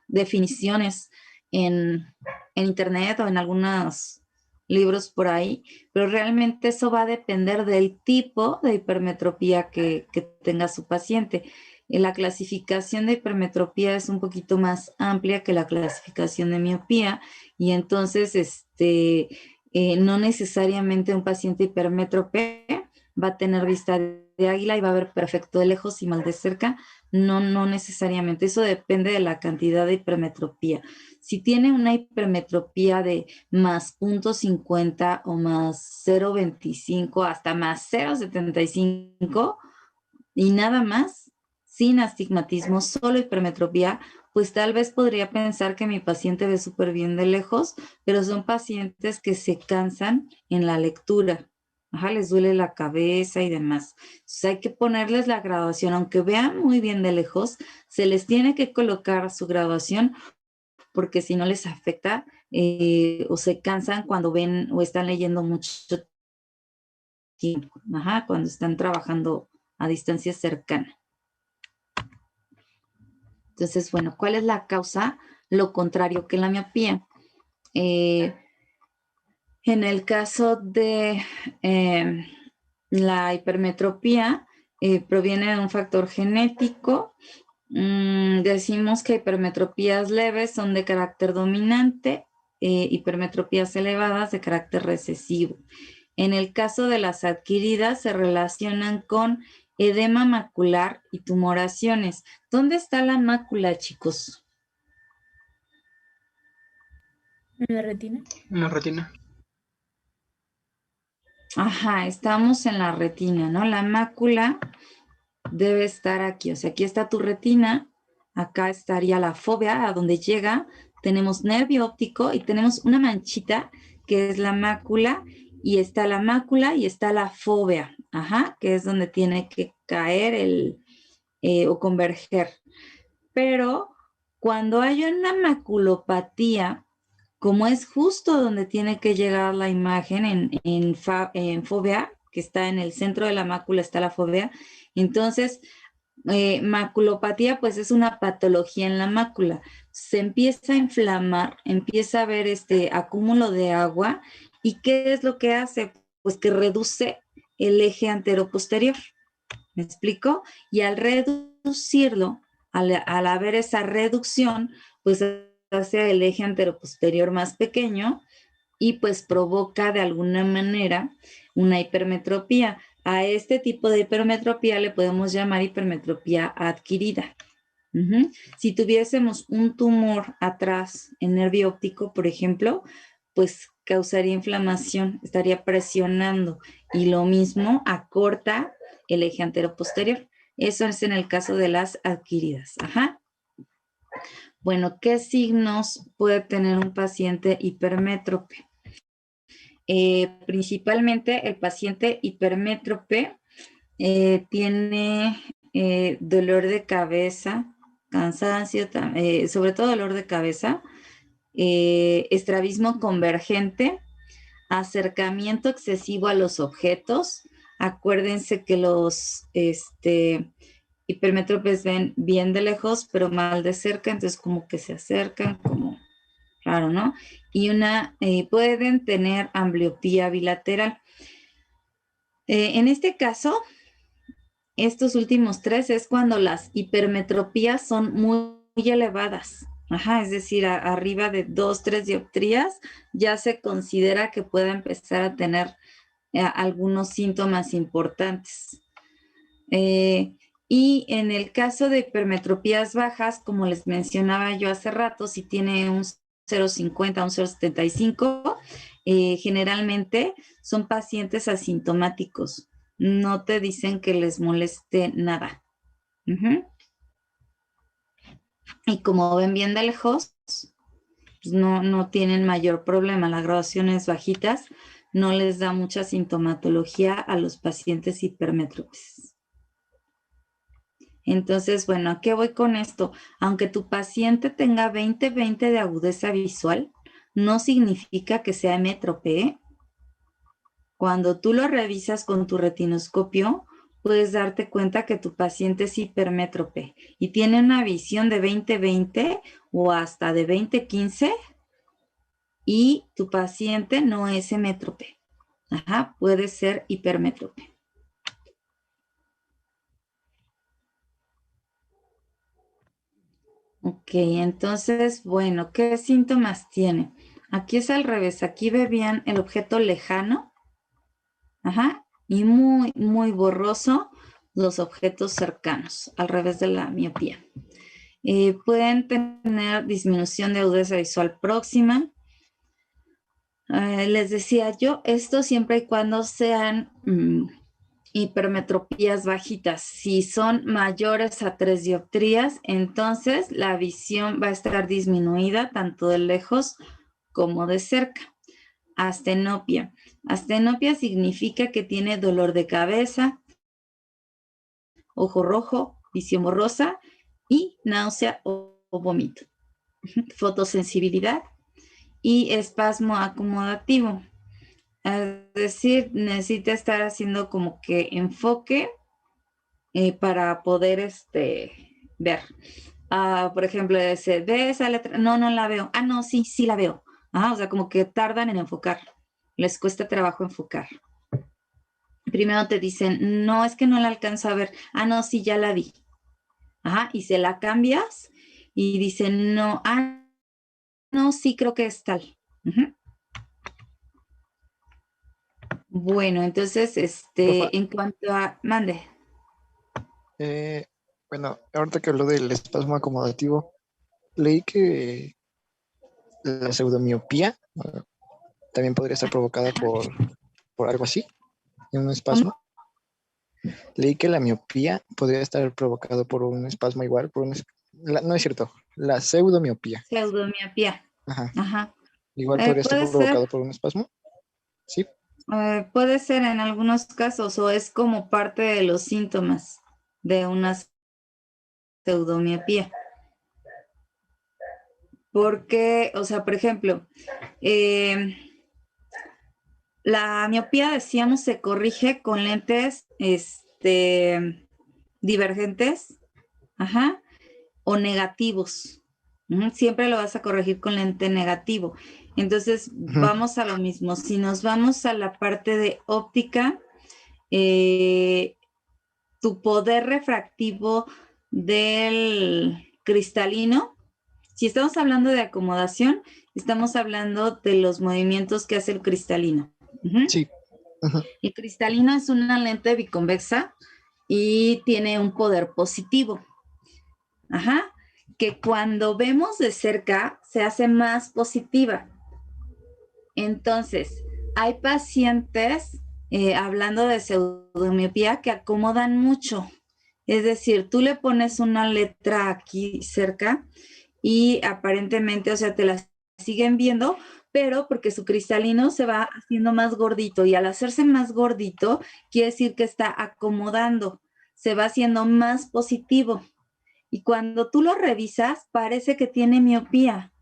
definiciones en internet o en algunos libros por ahí, pero realmente eso va a depender del tipo de hipermetropía que tenga su paciente. La clasificación de hipermetropía es un poquito más amplia que la clasificación de miopía y entonces no necesariamente un paciente hipermétrope va a tener vista de águila y va a ver perfecto de lejos y mal de cerca. No necesariamente. Eso depende de la cantidad de hipermetropía. Si tiene una hipermetropía de más 0.50 o más 0.25 hasta más 0.75 y nada más, sin astigmatismo, solo hipermetropía, pues tal vez podría pensar que mi paciente ve súper bien de lejos, pero son pacientes que se cansan en la lectura. Les duele la cabeza y demás. Entonces hay que ponerles la graduación, aunque vean muy bien de lejos, se les tiene que colocar su graduación porque si no les afecta o se cansan cuando ven o están leyendo mucho tiempo, cuando están trabajando a distancia cercana. Entonces, bueno, ¿cuál es la causa? Lo contrario que la miopía. En el caso de la hipermetropía, proviene de un factor genético. Decimos que hipermetropías leves son de carácter dominante, hipermetropías elevadas de carácter recesivo. En el caso de las adquiridas se relacionan con edema macular y tumoraciones. ¿Dónde está la mácula, chicos? ¿En la retina? En la retina. Estamos en la retina, ¿no? La mácula debe estar aquí. O sea, aquí está tu retina, acá estaría la fóvea, a donde llega. Tenemos nervio óptico y tenemos una manchita que es la mácula, y está la mácula y está la fóvea, que es donde tiene que caer o converger. Pero cuando hay una maculopatía, como es justo donde tiene que llegar la imagen en fóvea, que está en el centro de la mácula, está la fóvea, entonces maculopatía pues es una patología en la mácula. Se empieza a inflamar, empieza a haber acúmulo de agua, ¿y qué es lo que hace? Pues que reduce el eje anteroposterior. ¿Me explico? Y al reducirlo, al haber esa reducción, pues hace el eje anteroposterior más pequeño y pues provoca de alguna manera una hipermetropía. A este tipo de hipermetropía le podemos llamar hipermetropía adquirida. Si tuviésemos un tumor atrás en nervio óptico, por ejemplo, pues causaría inflamación, estaría presionando y lo mismo acorta el eje anteroposterior. Eso es en el caso de las adquiridas. Bueno, ¿qué signos puede tener un paciente hipermétrope? Principalmente el paciente hipermétrope tiene dolor de cabeza, cansancio, sobre todo dolor de cabeza, estrabismo convergente, acercamiento excesivo a los objetos. Acuérdense que los hipermétropes ven bien de lejos, pero mal de cerca, entonces como que se acercan, como raro, ¿no? Y pueden tener ambliopía bilateral. En este caso, estos últimos 3 es cuando las hipermetropías son muy elevadas. Ajá, es decir, arriba de 2, 3 dioptrías ya se considera que pueda empezar a tener algunos síntomas importantes. Y en el caso de hipermetropías bajas, como les mencionaba yo hace rato, si tiene un 0,50, un 0,75, generalmente son pacientes asintomáticos. No te dicen que les moleste nada. Y como ven bien de lejos, pues no tienen mayor problema. Las graduaciones bajitas no les da mucha sintomatología a los pacientes hipermétropes. Entonces, bueno, ¿a qué voy con esto? Aunque tu paciente tenga 20-20 de agudeza visual, no significa que sea métrope, ¿eh? Cuando tú lo revisas con tu retinoscopio, puedes darte cuenta que tu paciente es hipermétrope y tiene una visión de 20-20 o hasta de 20-15 y tu paciente no es hemétrope. Ajá, puede ser hipermétrope. Ok, entonces, bueno, ¿qué síntomas tiene? Aquí es al revés, aquí ve bien el objeto lejano, ajá, y muy, muy borroso los objetos cercanos, al revés de la miopía. Pueden tener disminución de agudeza visual próxima. Les decía yo, esto siempre y cuando sean hipermetropías bajitas. Si son mayores a 3 dioptrías, entonces la visión va a estar disminuida tanto de lejos como de cerca. Astenopia. Astenopia significa que tiene dolor de cabeza, ojo rojo, visión borrosa y náusea o vómito. Fotosensibilidad y espasmo acomodativo. Es decir, necesita estar haciendo como que enfoque para poder ver. Por ejemplo, ¿se ve esa letra? No, no la veo. No, sí, sí la veo. O sea, como que tardan en enfocar. Les cuesta trabajo enfocar. Primero te dicen, no, es que no la alcanzo a ver. No, sí, ya la vi. Y se la cambias y dicen, no, no, sí, creo que es tal. Bueno, entonces, Profa, en cuanto a... Mande. bueno, ahorita que habló del espasmo acomodativo, leí que la pseudomiopía también podría estar provocada por algo así, un espasmo. ¿Cómo? Leí que la miopía podría estar provocado por un espasmo igual, no es cierto, la pseudomiopía. Pseudomiopía. Ajá. Igual podría estar Puede provocado ser, por un espasmo. Sí. puede ser en algunos casos o es como parte de los síntomas de una pseudomiopía. Porque, o sea, por ejemplo, la miopía, decíamos, se corrige con lentes divergentes, o negativos. Siempre lo vas a corregir con lente negativo. Entonces, vamos a lo mismo. Si nos vamos a la parte de óptica, tu poder refractivo del cristalino, si estamos hablando de acomodación, estamos hablando de los movimientos que hace el cristalino. Sí. El cristalino es una lente biconvexa y tiene un poder positivo. Que cuando vemos de cerca se hace más positiva. Entonces, hay pacientes, hablando de pseudomiopía, que acomodan mucho. Es decir, tú le pones una letra aquí cerca y aparentemente, o sea, te la siguen viendo, pero porque su cristalino se va haciendo más gordito y al hacerse más gordito, quiere decir que está acomodando, se va haciendo más positivo. Y cuando tú lo revisas, parece que tiene miopía,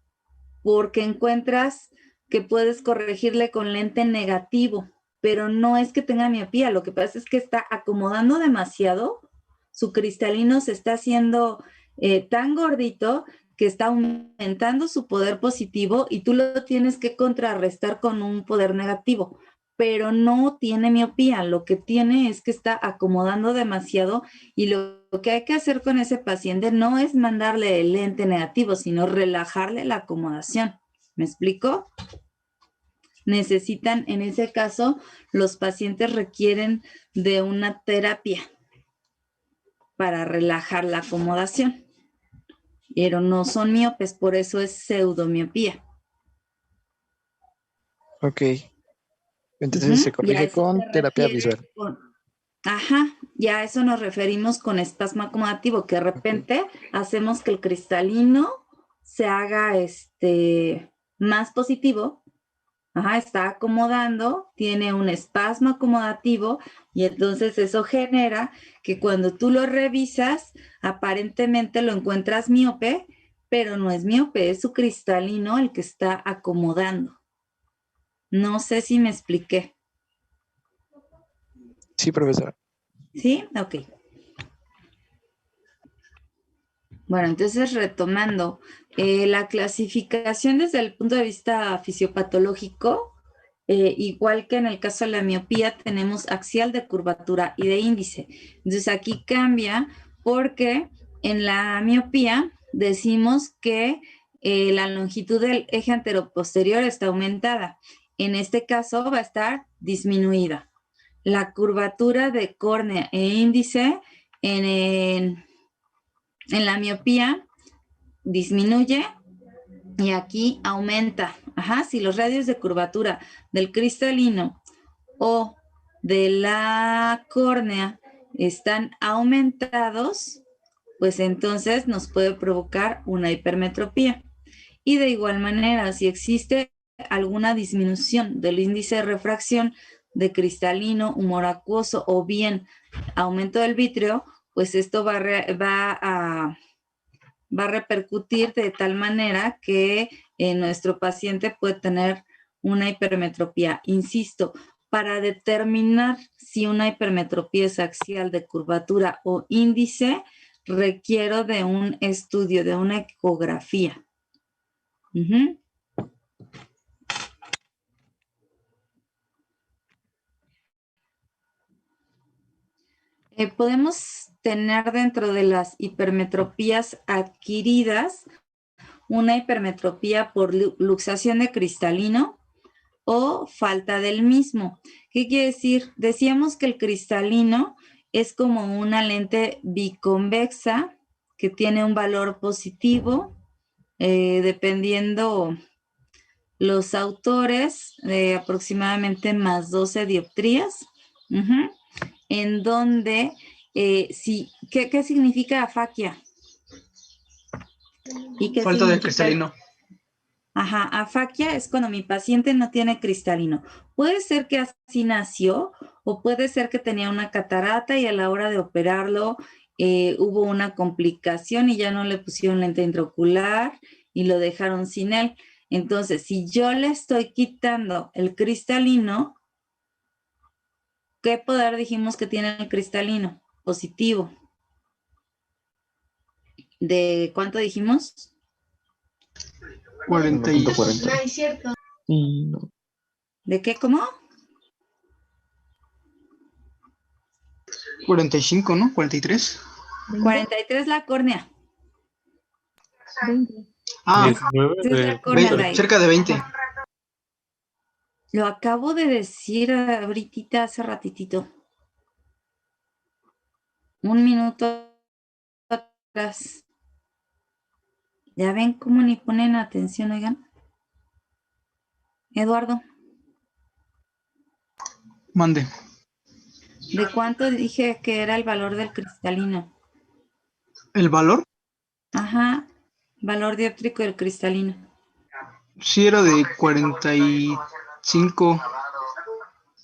porque encuentras que puedes corregirle con lente negativo, pero no es que tenga miopía, lo que pasa es que está acomodando demasiado, su cristalino se está haciendo tan gordito que está aumentando su poder positivo y tú lo tienes que contrarrestar con un poder negativo pero no tiene miopía. Lo que tiene es que está acomodando demasiado y lo que hay que hacer con ese paciente no es mandarle el lente negativo, sino relajarle la acomodación. ¿Me explico? Necesitan, en ese caso, los pacientes requieren de una terapia para relajar la acomodación, pero no son miopes, por eso es pseudomiopía. Ok. Entonces se Y a corrige eso con se terapia refiere visual. Ajá, ya a eso nos referimos con espasmo acomodativo, que de repente hacemos que el cristalino se haga más positivo. Ajá, está acomodando, tiene un espasmo acomodativo y entonces eso genera que cuando tú lo revisas, aparentemente lo encuentras miope, pero no es miope, es su cristalino el que está acomodando. No sé si me expliqué. Sí, profesora. ¿Sí? Ok. Bueno, entonces retomando, la clasificación desde el punto de vista fisiopatológico, igual que en el caso de la miopía, tenemos axial, de curvatura y de índice. Entonces aquí cambia porque en la miopía decimos que la longitud del eje anteroposterior está aumentada. En este caso va a estar disminuida. La curvatura de córnea e índice en la miopía disminuye y aquí aumenta. Ajá, si los radios de curvatura del cristalino o de la córnea están aumentados, pues entonces nos puede provocar una hipermetropía. Y de igual manera, si existe alguna disminución del índice de refracción de cristalino, humor acuoso o bien aumento del vítreo, pues esto va a repercutir de tal manera que nuestro paciente puede tener una hipermetropía. Insisto, para determinar si una hipermetropía es axial, de curvatura o índice, requiero de un estudio, de una ecografía. Podemos tener dentro de las hipermetropías adquiridas una hipermetropía por luxación de cristalino o falta del mismo. ¿Qué quiere decir? Decíamos que el cristalino es como una lente biconvexa que tiene un valor positivo, dependiendo los autores, de aproximadamente más 12 dioptrías, en donde, ¿qué significa afaquia? ¿Y qué Falta de significa cristalino. Ajá, afaquia es cuando mi paciente no tiene cristalino. Puede ser que así nació o puede ser que tenía una catarata y a la hora de operarlo hubo una complicación y ya no le pusieron lente intraocular y lo dejaron sin él. Entonces, si yo le estoy quitando el cristalino, ¿qué poder dijimos que tiene el cristalino? Positivo. ¿De cuánto dijimos? 40 y... 1.40. No es cierto. Y no. ¿De qué? ¿Cómo? 45, ¿no? 43. 43 la córnea. 20. Ah, 19 Esa es la de córnea, 20, Day. cerca de 20. Lo acabo de decir ahorita, hace ratitito. Un minuto atrás. ¿Ya ven cómo ni ponen atención, oigan? Eduardo, Mande. ¿de cuánto dije que era el valor del cristalino? ¿El valor? Ajá, valor dióptrico del cristalino. Sí, era de 45,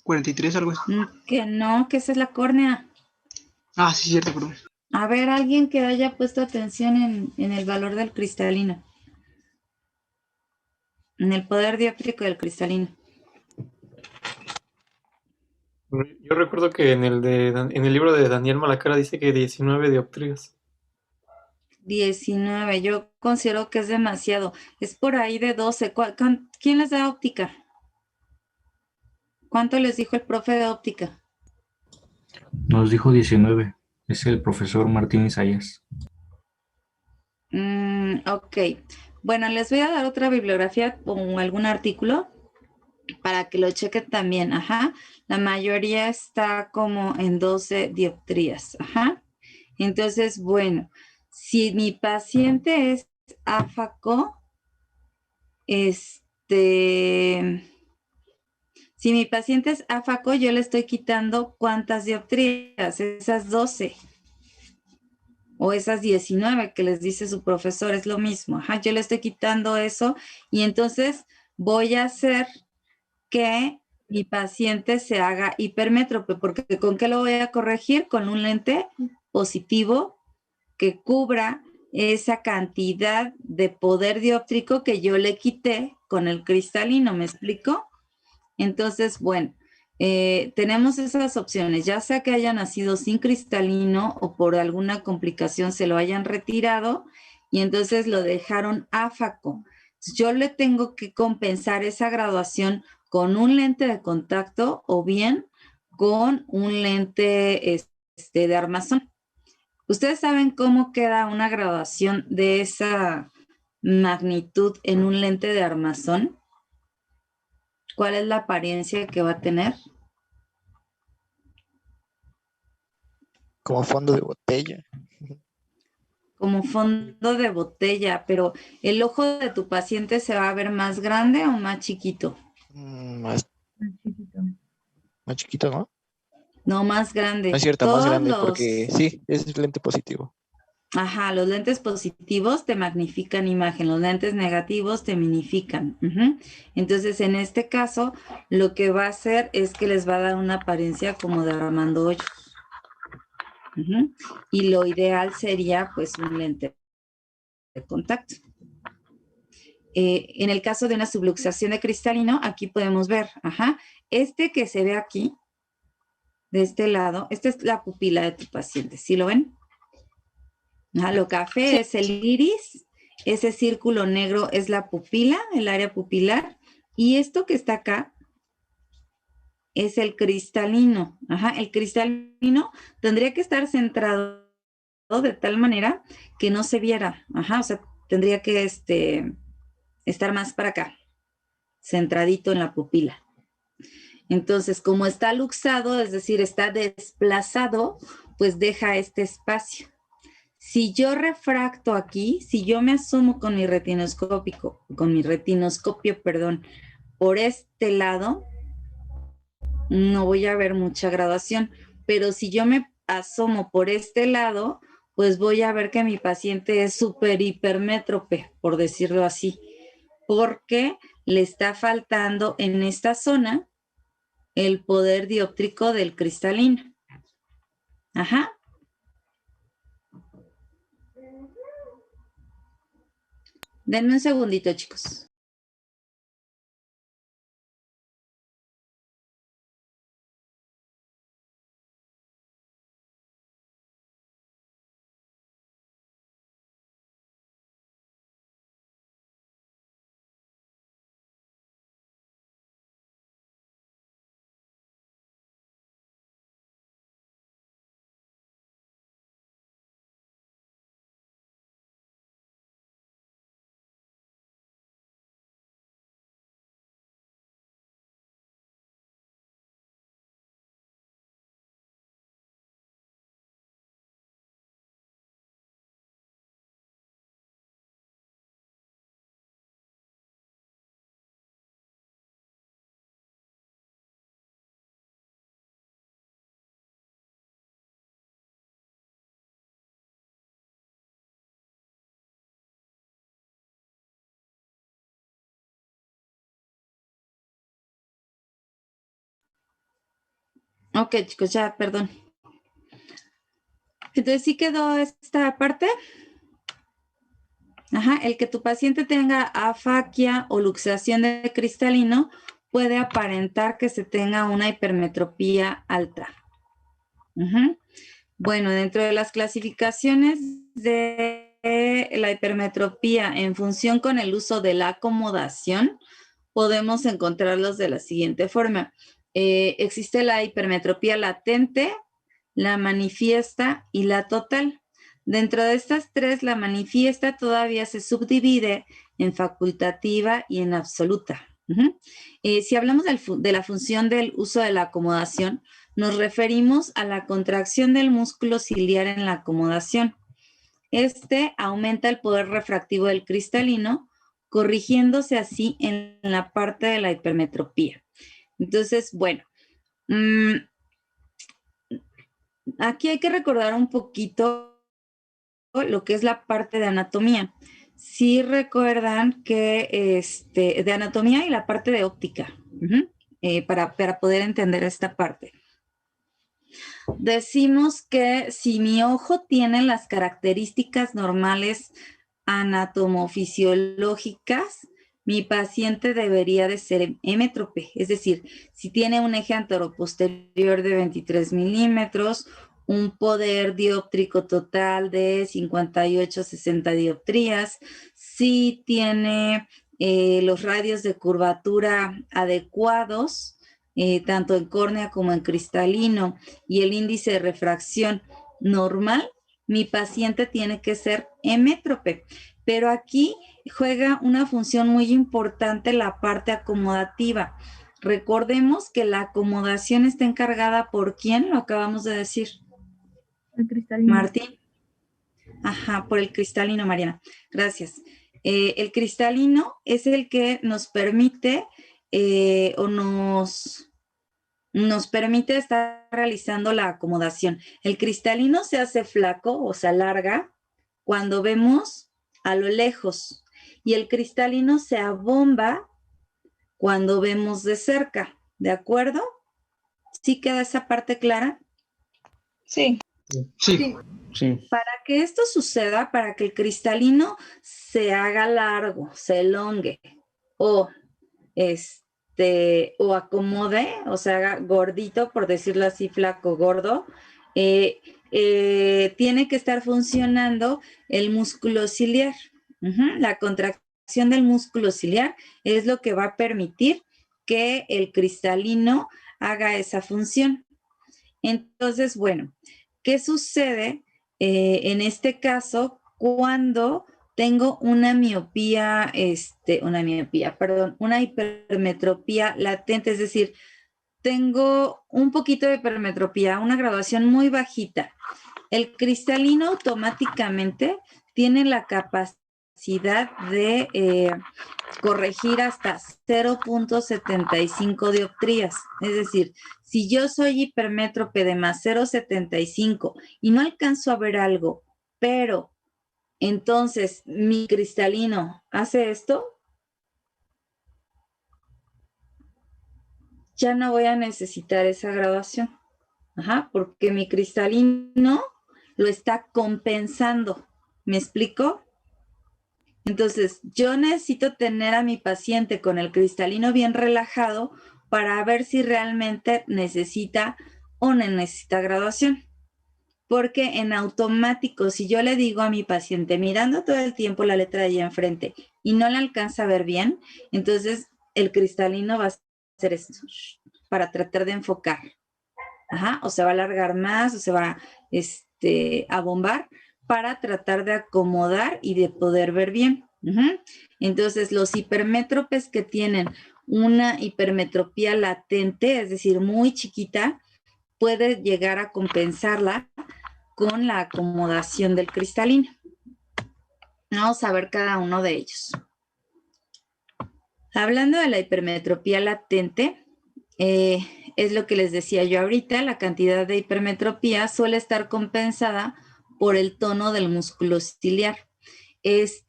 43, algo así. Que no, que esa es la córnea. Ah, sí, cierto, perdón. A ver, alguien que haya puesto atención en el valor del cristalino. En el poder dióptrico del cristalino. Yo recuerdo que en el libro de Daniel Malacara dice que 19 dioptrías. 19, yo considero que es demasiado. Es por ahí de 12. ¿Quién les da óptica? ¿Cuánto les dijo el profe de óptica? Nos dijo 19. Es el profesor Martín Isaías. Ok. Bueno, les voy a dar otra bibliografía o algún artículo para que lo chequen también. Ajá. La mayoría está como en 12 dioptrías. Ajá. Entonces, bueno, si mi paciente es áfaco, si mi paciente es áfaco, yo le estoy quitando ¿cuántas dioptrías? Esas 12 o esas 19 que les dice su profesor, es lo mismo. Ajá, yo le estoy quitando eso y entonces voy a hacer que mi paciente se haga hipermétrope, porque ¿con qué lo voy a corregir? Con un lente positivo que cubra esa cantidad de poder dióptrico que yo le quité con el cristalino, ¿me explico? Entonces, bueno, tenemos esas opciones, ya sea que haya nacido sin cristalino o por alguna complicación se lo hayan retirado y entonces lo dejaron áfaco. Yo le tengo que compensar esa graduación con un lente de contacto o bien con un lente de armazón. ¿Ustedes saben cómo queda una graduación de esa magnitud en un lente de armazón? ¿Cuál es la apariencia que va a tener? Como fondo de botella. Como fondo de botella, pero ¿el ojo de tu paciente se va a ver más grande o más chiquito? Más chiquito. chiquito, ¿no? No, más grande. No es cierto, más Todos grande los... porque sí, es lente positivo. Ajá, los lentes positivos te magnifican imagen, los lentes negativos te minifican. Entonces, en este caso, lo que va a hacer es que les va a dar una apariencia como de Armando Hoyos. Y lo ideal sería, pues, un lente de contacto. En el caso de una subluxación de cristalino, aquí podemos ver, este que se ve aquí, de este lado, esta es la pupila de tu paciente, ¿sí lo ven? Lo café es el iris, ese círculo negro es la pupila, el área pupilar, y esto que está acá es el cristalino. El cristalino tendría que estar centrado de tal manera que no se viera. O sea, tendría que estar más para acá, centradito en la pupila. Entonces, como está luxado, es decir, está desplazado, pues deja este espacio. Si yo refracto aquí, si yo me asomo con mi retinoscopio, por este lado, no voy a ver mucha graduación, pero si yo me asomo por este lado, pues voy a ver que mi paciente es súper hipermétrope, por decirlo así, porque le está faltando en esta zona el poder dióptrico del cristalino. Denme un segundito, chicos. Ok, chicos, ya, perdón. Entonces, ¿sí quedó esta parte? El que tu paciente tenga afaquia o luxación de cristalino puede aparentar que se tenga una hipermetropía alta. Bueno, dentro de las clasificaciones de la hipermetropía en función con el uso de la acomodación, podemos encontrarlos de la siguiente forma. existe la hipermetropía latente, la manifiesta y la total. Dentro de estas tres, la manifiesta todavía se subdivide en facultativa y en absoluta. Si hablamos de la función del uso de la acomodación, nos referimos a la contracción del músculo ciliar en la acomodación. Este aumenta el poder refractivo del cristalino, corrigiéndose así en la parte de la hipermetropía. Entonces, bueno, aquí hay que recordar un poquito lo que es la parte de anatomía. Sí recuerdan que de anatomía y la parte de óptica, para poder entender esta parte. Decimos que si mi ojo tiene las características normales anatomofisiológicas, mi paciente debería de ser hemétrope, es decir, si tiene un eje antero-posterior de 23 milímetros, un poder dióptrico total de 58-60 dioptrías, si tiene los radios de curvatura adecuados, tanto en córnea como en cristalino, y el índice de refracción normal, mi paciente tiene que ser hemétrope. Pero aquí juega una función muy importante la parte acomodativa. Recordemos que la acomodación está encargada por ¿quién? Lo acabamos de decir. El cristalino. Martín. Ajá, por el cristalino, Mariana. Gracias. El cristalino es el que nos permite nos permite estar realizando la acomodación. El cristalino se hace flaco o se alarga cuando vemos a lo lejos y el cristalino se abomba cuando vemos de cerca. ¿De acuerdo? ¿Sí queda esa parte clara? Sí. Sí. Sí. Para que esto suceda, para que el cristalino se haga largo, se elongue o acomode, o se haga gordito, por decirlo así, flaco, gordo, tiene que estar funcionando el músculo ciliar. La contracción del músculo ciliar es lo que va a permitir que el cristalino haga esa función. Entonces, bueno, ¿qué sucede en este caso cuando tengo una hipermetropía latente? Es decir, tengo un poquito de hipermetropía, una graduación muy bajita. El cristalino automáticamente tiene la capacidad de corregir hasta 0.75 dioptrías. Es decir, si yo soy hipermétrope de más 0.75 y no alcanzo a ver algo, pero entonces mi cristalino hace esto, ya no voy a necesitar esa graduación. Porque mi cristalino lo está compensando. ¿Me explico? Entonces, yo necesito tener a mi paciente con el cristalino bien relajado para ver si realmente necesita o no necesita graduación. Porque en automático, si yo le digo a mi paciente mirando todo el tiempo la letra de allá enfrente y no le alcanza a ver bien, entonces el cristalino va a hacer esto para tratar de enfocar. O se va a alargar más, o se va a bombar para tratar de acomodar y de poder ver bien. Entonces, los hipermétropes que tienen una hipermetropía latente, es decir, muy chiquita, puede llegar a compensarla con la acomodación del cristalino. Vamos a ver cada uno de ellos. Hablando de la hipermetropía latente, es lo que les decía yo ahorita, la cantidad de hipermetropía suele estar compensada por el tono del músculo ciliar. Esta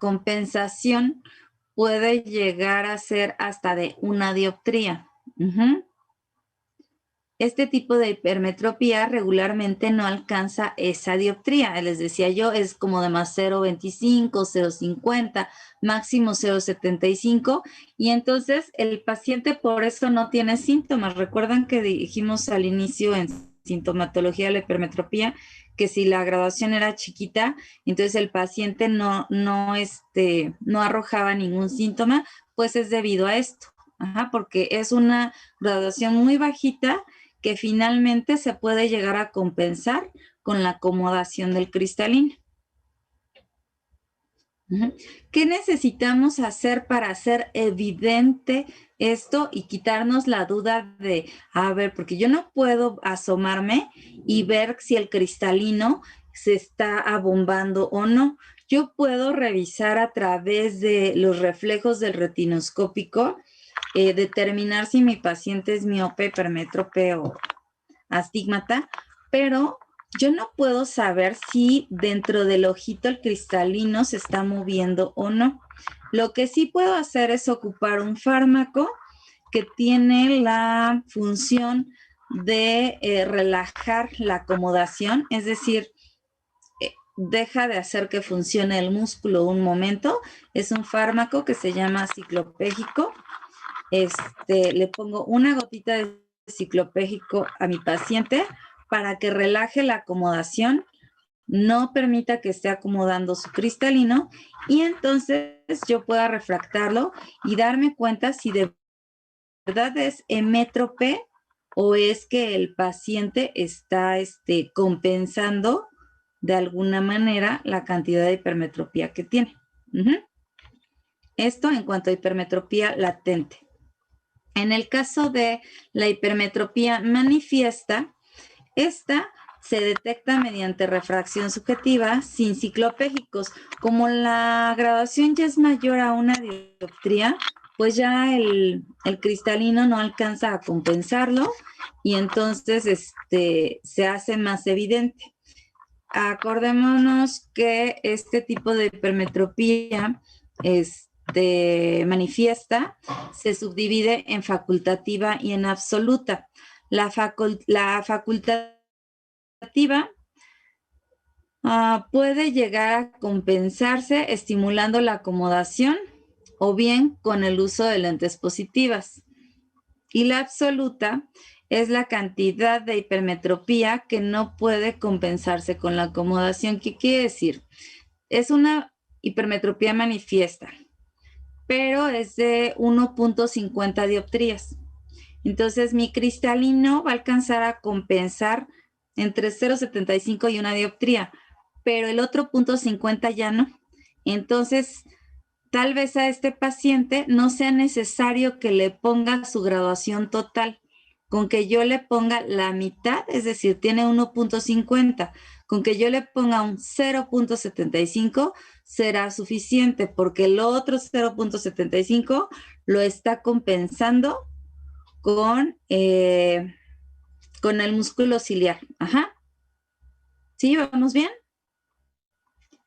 compensación puede llegar a ser hasta de 1 dioptría. Este tipo de hipermetropía regularmente no alcanza esa dioptría. Les decía yo, es como de más 0.25, 0.50, máximo 0.75. Y entonces el paciente por eso no tiene síntomas. Recuerdan que dijimos al inicio en sintomatología de la hipermetropía que si la graduación era chiquita, entonces el paciente no arrojaba ningún síntoma, pues es debido a esto. Ajá, porque es una graduación muy bajita que finalmente se puede llegar a compensar con la acomodación del cristalino. Ujú. ¿Qué necesitamos hacer para hacer evidente esto y quitarnos la duda de, a ver, porque yo no puedo asomarme y ver si el cristalino se está abombando o no? Yo puedo revisar a través de los reflejos del retinoscópico, determinar si mi paciente es miope, hipermétrope o astígmata, pero yo no puedo saber si dentro del ojito el cristalino se está moviendo o no. Lo que sí puedo hacer es ocupar un fármaco que tiene la función de relajar la acomodación, es decir, deja de hacer que funcione el músculo un momento. Es un fármaco que se llama ciclopégico. Le pongo una gotita de ciclopégico a mi paciente para que relaje la acomodación, no permita que esté acomodando su cristalino y entonces yo pueda refractarlo y darme cuenta si de verdad es hemétrope o es que el paciente está compensando de alguna manera la cantidad de hipermetropía que tiene. Esto en cuanto a hipermetropía latente. En el caso de la hipermetropía manifiesta, esta se detecta mediante refracción subjetiva sin ciclopégicos. Como la graduación ya es mayor a una dioptría, pues ya el cristalino no alcanza a compensarlo y entonces se hace más evidente. Acordémonos que este tipo de hipermetropía manifiesta se subdivide en facultativa y en absoluta. La facultativa puede llegar a compensarse estimulando la acomodación o bien con el uso de lentes positivas. Y la absoluta es la cantidad de hipermetropía que no puede compensarse con la acomodación. ¿Qué quiere decir? Es una hipermetropía manifiesta, pero es de 1.50 dioptrías. Entonces, mi cristalino va a alcanzar a compensar entre 0.75 y una dioptría, pero el otro 0.50 ya no. Entonces, tal vez a este paciente no sea necesario que le ponga su graduación total. Con que yo le ponga la mitad, es decir, tiene 1.50, con que yo le ponga un 0.75 será suficiente porque el otro 0.75 lo está compensando con el músculo ciliar. Ajá. ¿Sí? ¿Vamos bien?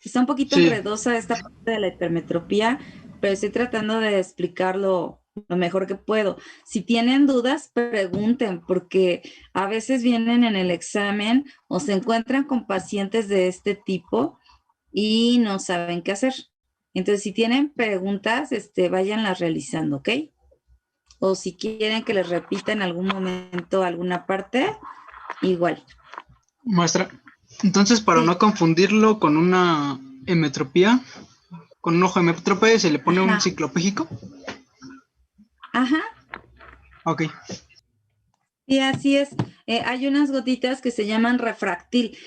Está un poquito Sí. enredosa esta parte de la hipermetropía, pero estoy tratando de explicarlo lo mejor que puedo. Si tienen dudas, pregunten, porque a veces vienen en el examen o se encuentran con pacientes de este tipo y no saben qué hacer. Entonces, si tienen preguntas, váyanlas realizando, ¿ok? O si quieren que les repita en algún momento alguna parte, igual. Maestra, entonces para Sí. no confundirlo con una hemetropía, con un ojo hemétrope se le pone un Ajá. ciclopégico. Ajá. Ok. Sí, así es. Hay unas gotitas que se llaman refractil.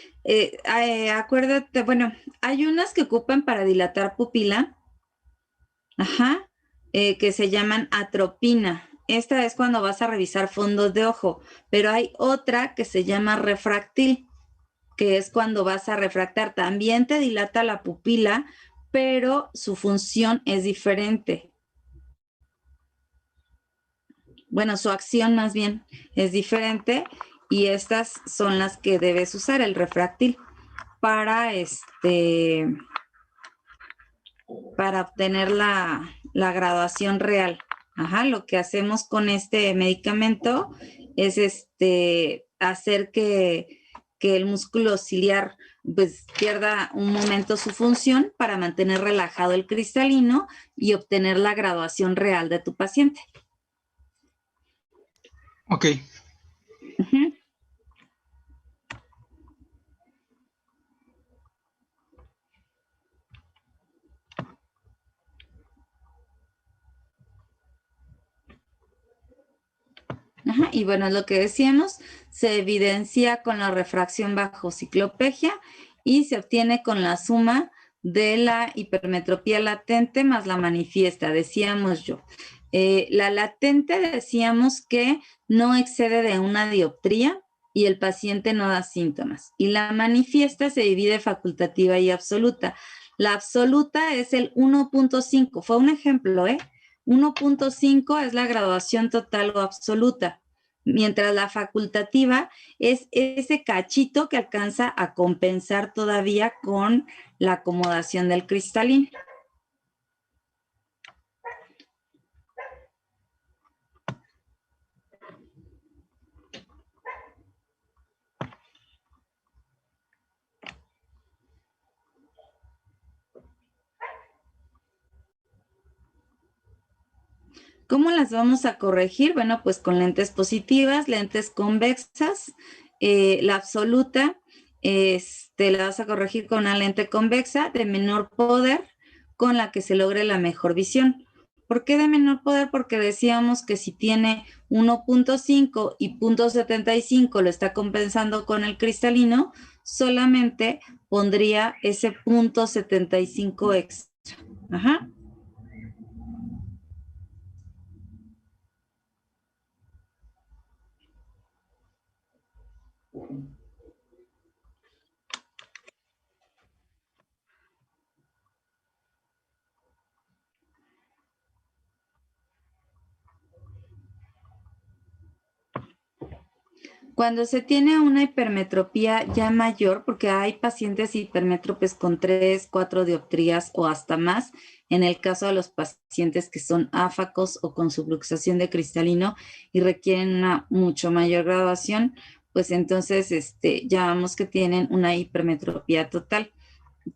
Acuérdate, bueno, hay unas que ocupan para dilatar pupila, ajá, que se llaman atropina. Esta es cuando vas a revisar fondos de ojo, pero hay otra que se llama refractil, que es cuando vas a refractar. También te dilata la pupila, pero su función es diferente. Bueno, su acción más bien es diferente y estas son las que debes usar, el refractil, para para obtener la graduación real. Ajá, lo que hacemos con este medicamento es hacer que el músculo ciliar pues pierda un momento su función para mantener relajado el cristalino y obtener la graduación real de tu paciente. Ok. Uh-huh. y bueno, es lo que decíamos, se evidencia con la refracción bajo ciclopegia y se obtiene con la suma de la hipermetropía latente más la manifiesta, decíamos yo. La latente decíamos que no excede de una dioptría y el paciente no da síntomas. Y la manifiesta se divide facultativa y absoluta. La absoluta es el 1.5. Fue un ejemplo, 1.5 es la graduación total o absoluta, mientras la facultativa es ese cachito que alcanza a compensar todavía con la acomodación del cristalino. ¿Cómo las vamos a corregir? Bueno, pues con lentes positivas, lentes convexas. La absoluta la vas a corregir con una lente convexa de menor poder con la que se logre la mejor visión. ¿Por qué de menor poder? Porque decíamos que si tiene 1.5 y 0.75 lo está compensando con el cristalino, solamente pondría ese 0.75 extra. Ajá. Cuando se tiene una hipermetropía ya mayor, porque hay pacientes hipermétropes con 3, 4 dioptrías o hasta más, en el caso de los pacientes que son áfacos o con subluxación de cristalino y requieren una mucho mayor graduación, pues entonces ya vemos que tienen una hipermetropía total.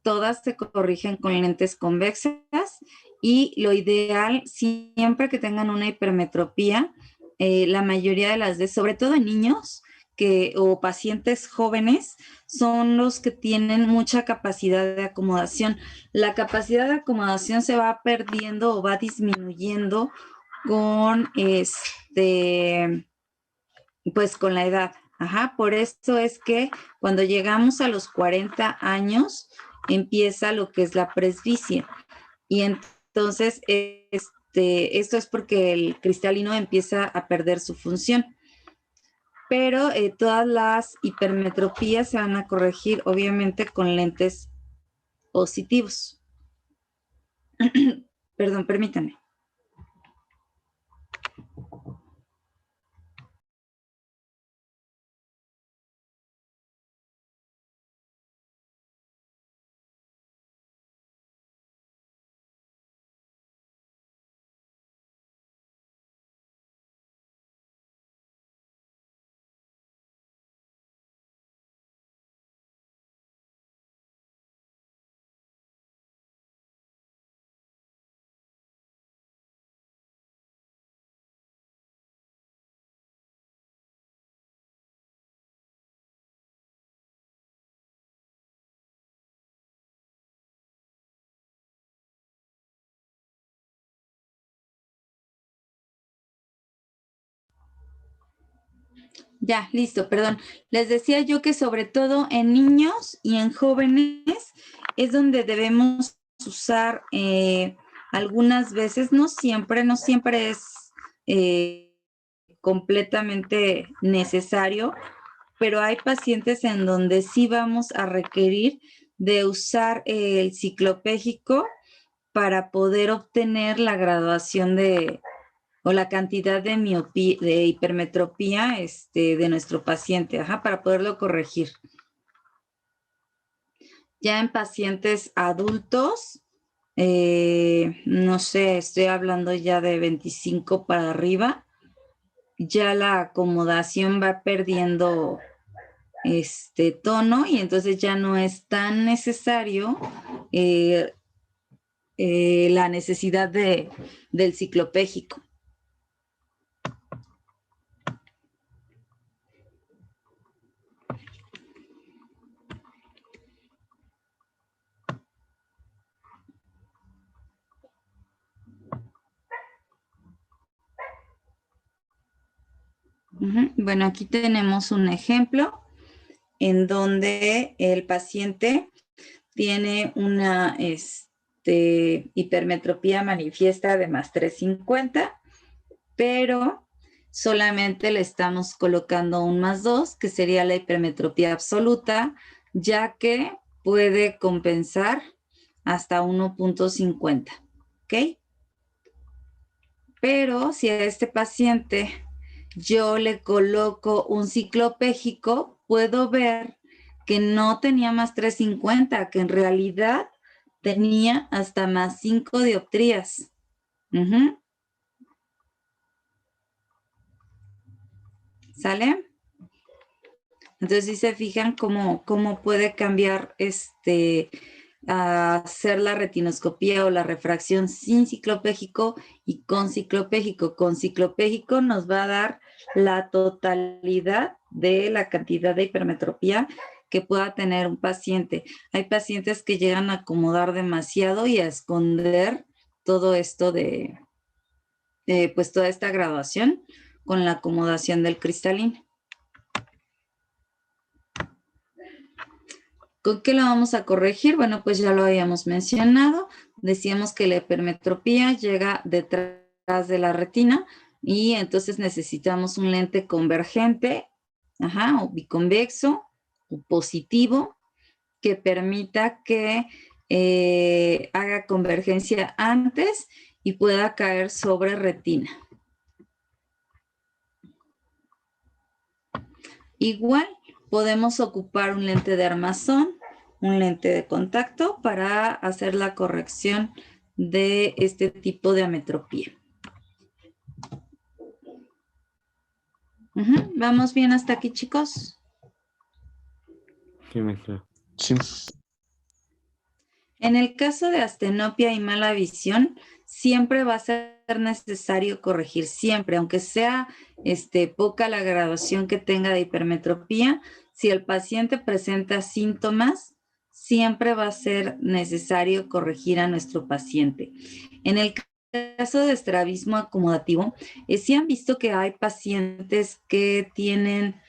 Todas se corrigen con lentes convexas y lo ideal, siempre que tengan una hipermetropía, la mayoría de las veces, sobre todo en niños o pacientes jóvenes, son los que tienen mucha capacidad de acomodación. La capacidad de acomodación se va perdiendo o va disminuyendo con pues con la edad. Ajá, por eso es que cuando llegamos a los 40 años empieza lo que es la presbicia. Y entonces esto es porque el cristalino empieza a perder su función. Pero todas las hipermetropías se van a corregir obviamente con lentes positivos. Perdón, permítanme. Ya, listo, perdón. Les decía yo que sobre todo en niños y en jóvenes es donde debemos usar algunas veces, no siempre es completamente necesario, pero hay pacientes en donde sí vamos a requerir de usar el ciclopégico para poder obtener la graduación o la cantidad de miopía, de hipermetropía de nuestro paciente, para poderlo corregir. Ya en pacientes adultos, no sé, estoy hablando ya de 25 para arriba, ya la acomodación va perdiendo tono y entonces ya no es tan necesario la necesidad del ciclopégico. Bueno, aquí tenemos un ejemplo en donde el paciente tiene una hipermetropía manifiesta de más 350, pero solamente le estamos colocando un más 2, que sería la hipermetropía absoluta, ya que puede compensar hasta 1.50, ¿ok? Pero si a este paciente yo le coloco un ciclopégico, puedo ver que no tenía más 350, que en realidad tenía hasta más 5 dioptrías. ¿Sale? Entonces, si se fijan cómo puede cambiar a hacer la retinoscopía o la refracción sin ciclopégico y con ciclopégico. Con ciclopégico nos va a dar la totalidad de la cantidad de hipermetropía que pueda tener un paciente. Hay pacientes que llegan a acomodar demasiado y a esconder todo esto pues toda esta graduación con la acomodación del cristalino. ¿Con qué lo vamos a corregir? Bueno, pues ya lo habíamos mencionado. Decíamos que la hipermetropía llega detrás de la retina y entonces necesitamos un lente convergente, o biconvexo, o positivo, que permita que haga convergencia antes y pueda caer sobre retina. Igual podemos ocupar un lente de armazón, un lente de contacto para hacer la corrección de este tipo de ametropía. ¿Vamos bien hasta aquí, chicos? Sí, maestra. Sí. En el caso de astenopia y mala visión, siempre va a ser necesario corregir, siempre, aunque sea poca la graduación que tenga de hipermetropía, si el paciente presenta síntomas, siempre va a ser necesario corregir a nuestro paciente. En el caso de estrabismo acomodativo, sí han visto que hay pacientes que tienen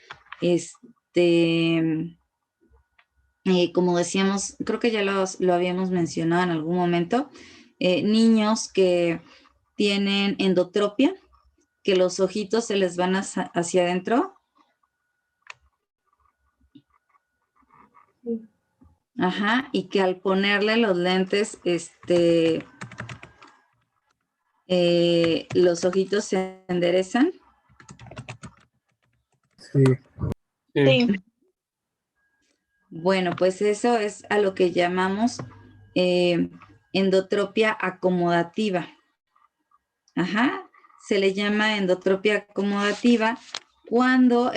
como decíamos, creo que ya lo habíamos mencionado en algún momento, niños que tienen endotropia, que los ojitos se les van hacia adentro. Sí. Y que al ponerle los lentes, los ojitos se enderezan. Sí. Sí. Bueno, pues eso es a lo que llamamos endotropia acomodativa. Se le llama endotropia acomodativa cuando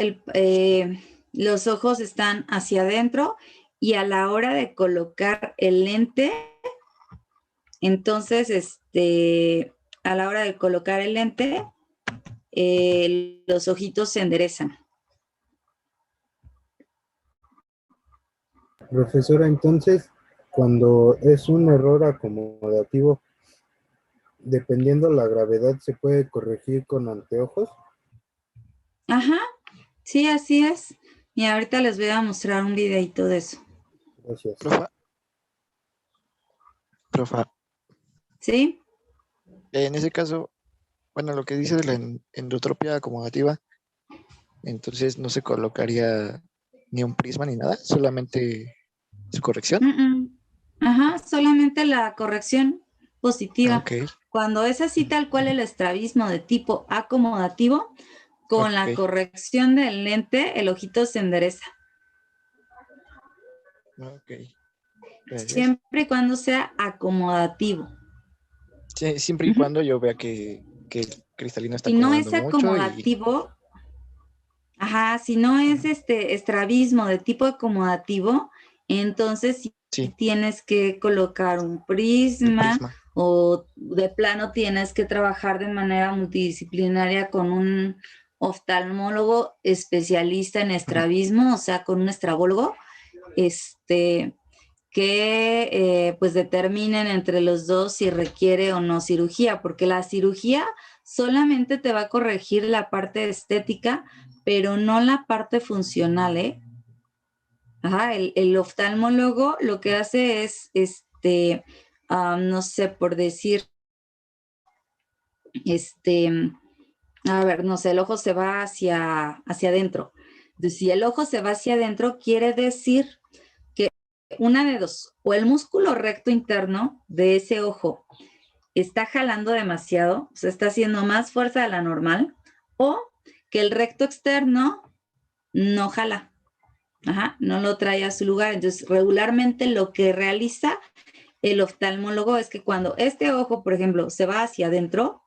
los ojos están hacia adentro y a la hora de colocar el lente, entonces, a la hora de colocar el lente, los ojitos se enderezan. Profesora, entonces, cuando es un error acomodativo, dependiendo la gravedad, ¿se puede corregir con anteojos? Sí, así es. Y ahorita les voy a mostrar un videito de eso. Gracias. Profa. ¿Sí? En ese caso, bueno, lo que dice de la endotropia acomodativa, entonces no se colocaría ni un prisma ni nada, solamente su corrección. Solamente la corrección positiva. Ok. Cuando es así tal cual el estrabismo de tipo acomodativo, con la corrección del lente, el ojito se endereza. Ok. Gracias. Siempre y cuando sea acomodativo. Sí, siempre y cuando yo vea que el cristalino está Si no acomodando es mucho acomodativo, si no es estrabismo de tipo acomodativo, entonces sí tienes que colocar un prisma o de plano tienes que trabajar de manera multidisciplinaria con un oftalmólogo especialista en estrabismo, o sea, con un estrabólogo, que pues determinen entre los dos si requiere o no cirugía, porque la cirugía solamente te va a corregir la parte estética, pero no la parte funcional, ¿eh? Ajá, el oftalmólogo lo que hace es, no sé, por decir, a ver, no sé, el ojo se va hacia adentro. Entonces, si el ojo se va hacia adentro, quiere decir que una de dos, o el músculo recto interno de ese ojo está jalando demasiado, o sea, está haciendo más fuerza de la normal, o que el recto externo no jala, no lo trae a su lugar. Entonces, regularmente lo que realiza el oftalmólogo es que cuando este ojo, por ejemplo, se va hacia adentro,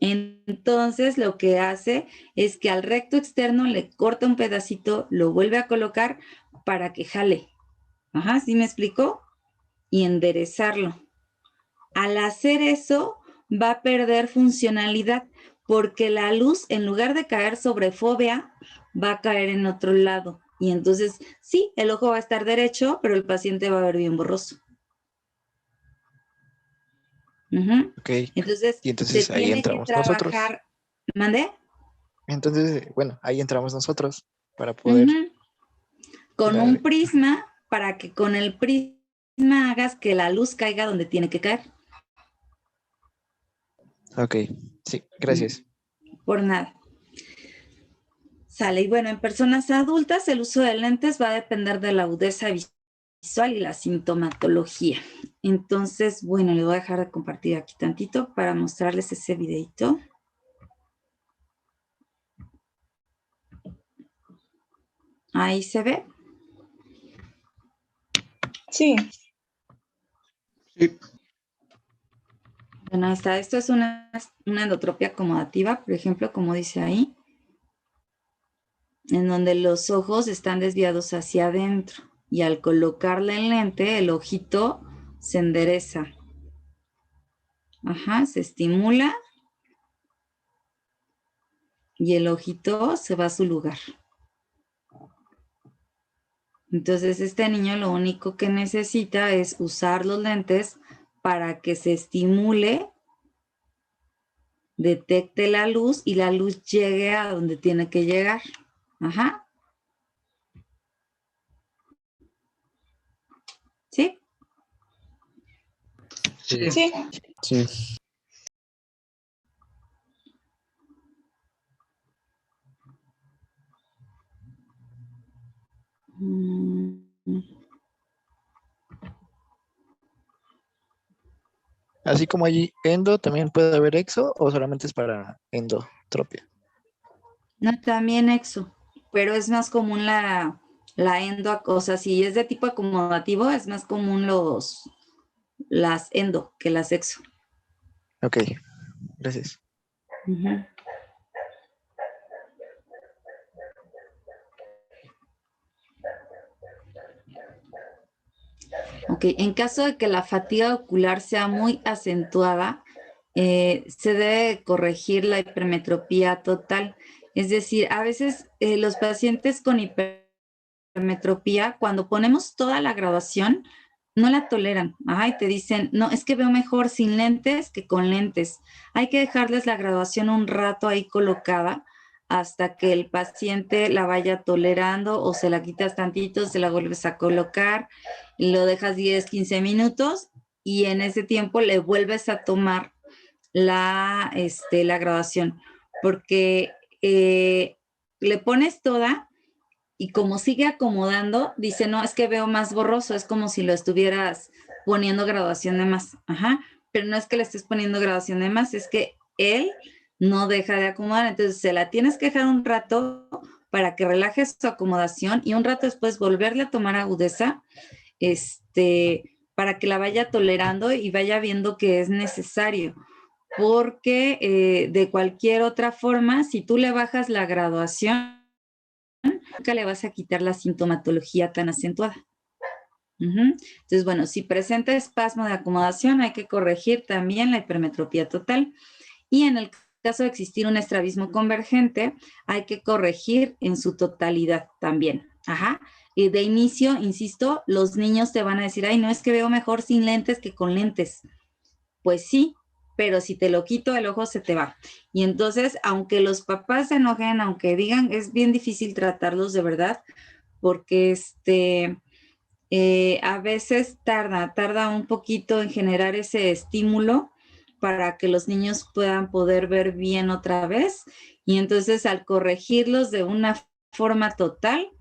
entonces lo que hace es que al recto externo le corta un pedacito, lo vuelve a colocar para que jale. ¿Sí me explicó? Y enderezarlo. Al hacer eso, va a perder funcionalidad porque la luz, en lugar de caer sobre fóvea, va a caer en otro lado. Y entonces, sí, el ojo va a estar derecho, pero el paciente va a ver bien borroso. Ok. Entonces, Y entonces se ahí tiene que entramos nosotros. trabajar. ¿Mande? Entonces, bueno, ahí entramos nosotros para poder... Con un prisma, para que con el prisma hagas que la luz caiga donde tiene que caer. Ok, sí, gracias. Por nada. Sale. Y bueno, en personas adultas el uso de lentes va a depender de la agudeza visual y la sintomatología. Entonces, bueno, le voy a dejar de compartir aquí tantito para mostrarles ese videito. Ahí se ve. Sí. Sí. Bueno, ahí está. Esto es una endotropia acomodativa, por ejemplo, como dice ahí, en donde los ojos están desviados hacia adentro y al colocarle el lente, el ojito se endereza. Se estimula y el ojito se va a su lugar. Entonces, este niño lo único que necesita es usar los lentes para que se estimule, detecte la luz y la luz llegue a donde tiene que llegar. ¿Sí? Sí. Sí. Sí. Así como hay endo, ¿también puede haber exo o solamente es para endotropia? No, también exo, pero es más común la endo, o sea, si es de tipo acomodativo, es más común las endo que las exo. Ok, gracias. Ok, en caso de que la fatiga ocular sea muy acentuada, se debe corregir la hipermetropía total. Es decir, a veces los pacientes con hipermetropía, cuando ponemos toda la graduación, no la toleran. Y te dicen, no, es que veo mejor sin lentes que con lentes. Hay que dejarles la graduación un rato ahí colocada hasta que el paciente la vaya tolerando o se la quitas tantito, se la vuelves a colocar, lo dejas 10, 15 minutos y en ese tiempo le vuelves a tomar la graduación, porque le pones toda y como sigue acomodando, dice, no, es que veo más borroso, es como si lo estuvieras poniendo graduación de más. Pero no es que le estés poniendo graduación de más, es que él no deja de acomodar, entonces se la tienes que dejar un rato para que relaje su acomodación y un rato después volverle a tomar agudeza, para que la vaya tolerando y vaya viendo que es necesario, porque de cualquier otra forma, si tú le bajas la graduación, nunca le vas a quitar la sintomatología tan acentuada. Entonces, bueno, si presenta espasmo de acomodación, hay que corregir también la hipermetropía total. Y en el caso de existir un estrabismo convergente, hay que corregir en su totalidad también. Y de inicio, insisto, los niños te van a decir, ay, no, es que veo mejor sin lentes que con lentes. Pues sí, pero si te lo quito, el ojo se te va. Y entonces, aunque los papás se enojen, aunque digan, es bien difícil tratarlos de verdad, porque a veces tarda un poquito en generar ese estímulo para que los niños puedan poder ver bien otra vez. Y entonces al corregirlos de una forma total,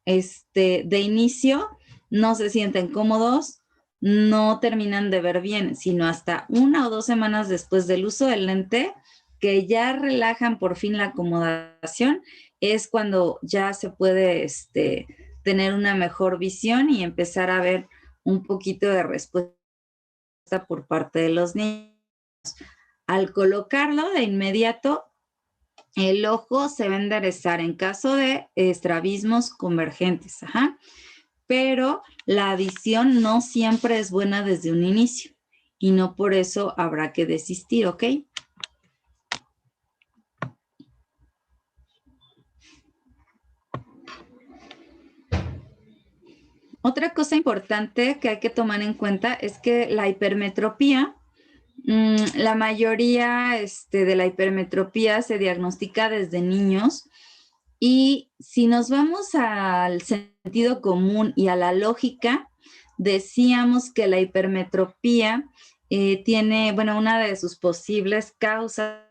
de inicio no se sienten cómodos, no terminan de ver bien, sino hasta 1 o 2 semanas después del uso del lente, que ya relajan por fin la acomodación, es cuando ya se puede tener una mejor visión y empezar a ver un poquito de respuesta por parte de los niños. Al colocarlo de inmediato, el ojo se va a enderezar en caso de estrabismos convergentes, pero la visión no siempre es buena desde un inicio y no por eso habrá que desistir, ¿ok? Otra cosa importante que hay que tomar en cuenta es que la hipermetropía, la mayoría de la hipermetropía se diagnostica desde niños, y si nos vamos al sentido común y a la lógica, decíamos que la hipermetropía tiene, bueno, una de sus posibles causas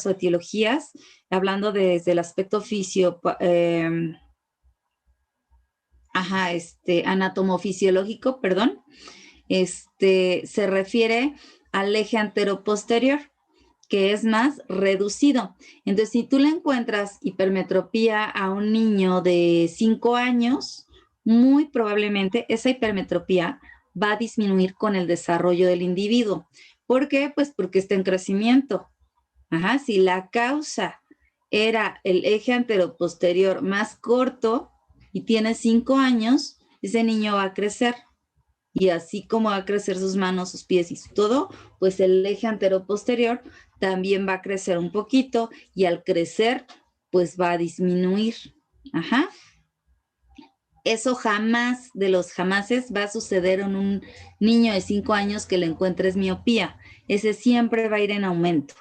o etiologías, hablando desde el aspecto anatomofisiológico, perdón, se refiere al eje anteroposterior, que es más reducido. Entonces, si tú le encuentras hipermetropía a un niño de 5 años, muy probablemente esa hipermetropía va a disminuir con el desarrollo del individuo. ¿Por qué? Pues porque está en crecimiento. Si la causa era el eje anteroposterior más corto y tiene 5 años, ese niño va a crecer. Y así como va a crecer sus manos, sus pies y todo, pues el eje anteroposterior también va a crecer un poquito, y al crecer, pues va a disminuir. Eso jamás de los jamases va a suceder en un niño de 5 años que le encuentres miopía. Ese siempre va a ir en aumento.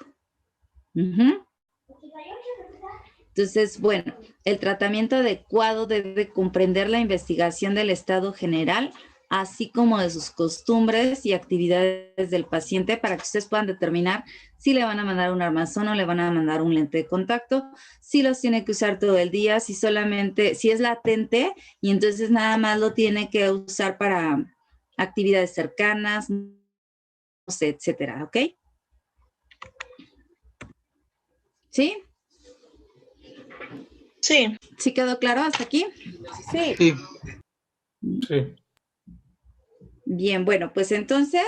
Entonces, bueno, el tratamiento adecuado debe comprender la investigación del estado general, así como de sus costumbres y actividades del paciente, para que ustedes puedan determinar si le van a mandar un armazón o le van a mandar un lente de contacto, si los tiene que usar todo el día, si es latente, y entonces nada más lo tiene que usar para actividades cercanas, no sé, etcétera, ¿ok? ¿Sí? Sí. ¿Sí quedó claro hasta aquí? Sí. Sí. Bien, bueno, pues entonces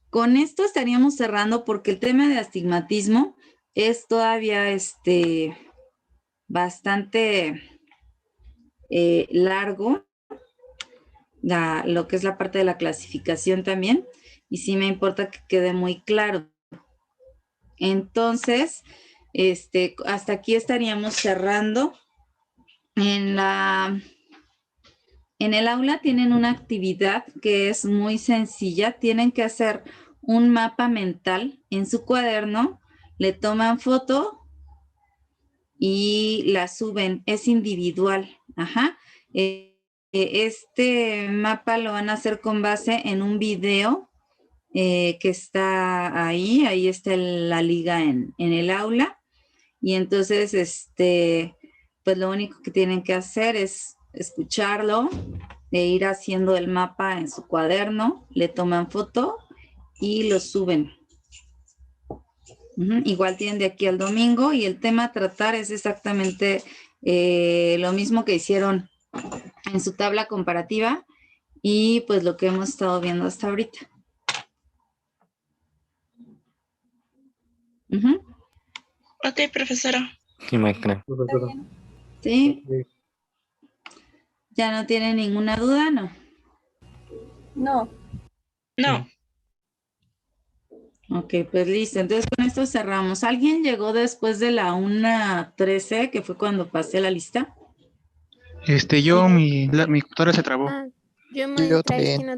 con esto estaríamos cerrando, porque el tema de astigmatismo es todavía bastante largo, lo que es la parte de la clasificación también, y sí me importa que quede muy claro. Entonces, hasta aquí estaríamos cerrando. En el aula tienen una actividad que es muy sencilla. Tienen que hacer un mapa mental en su cuaderno, le toman foto y la suben. Es individual. Este mapa lo van a hacer con base en un video que está ahí está la liga en el aula. Y entonces, pues lo único que tienen que hacer es escucharlo, de ir haciendo el mapa en su cuaderno, le toman foto y lo suben. Igual tienen de aquí al domingo, y el tema a tratar es exactamente lo mismo que hicieron en su tabla comparativa, y pues lo que hemos estado viendo hasta ahorita. Ok, profesora. Sí, maestra. ¿Sí? ¿Ya no tienen ninguna duda? No. No. No. Ok, pues listo. Entonces con esto cerramos. ¿Alguien llegó después de la 1:13, que fue cuando pasé la lista? Mi computadora se trabó. Yo, maestra, es que también. no tenía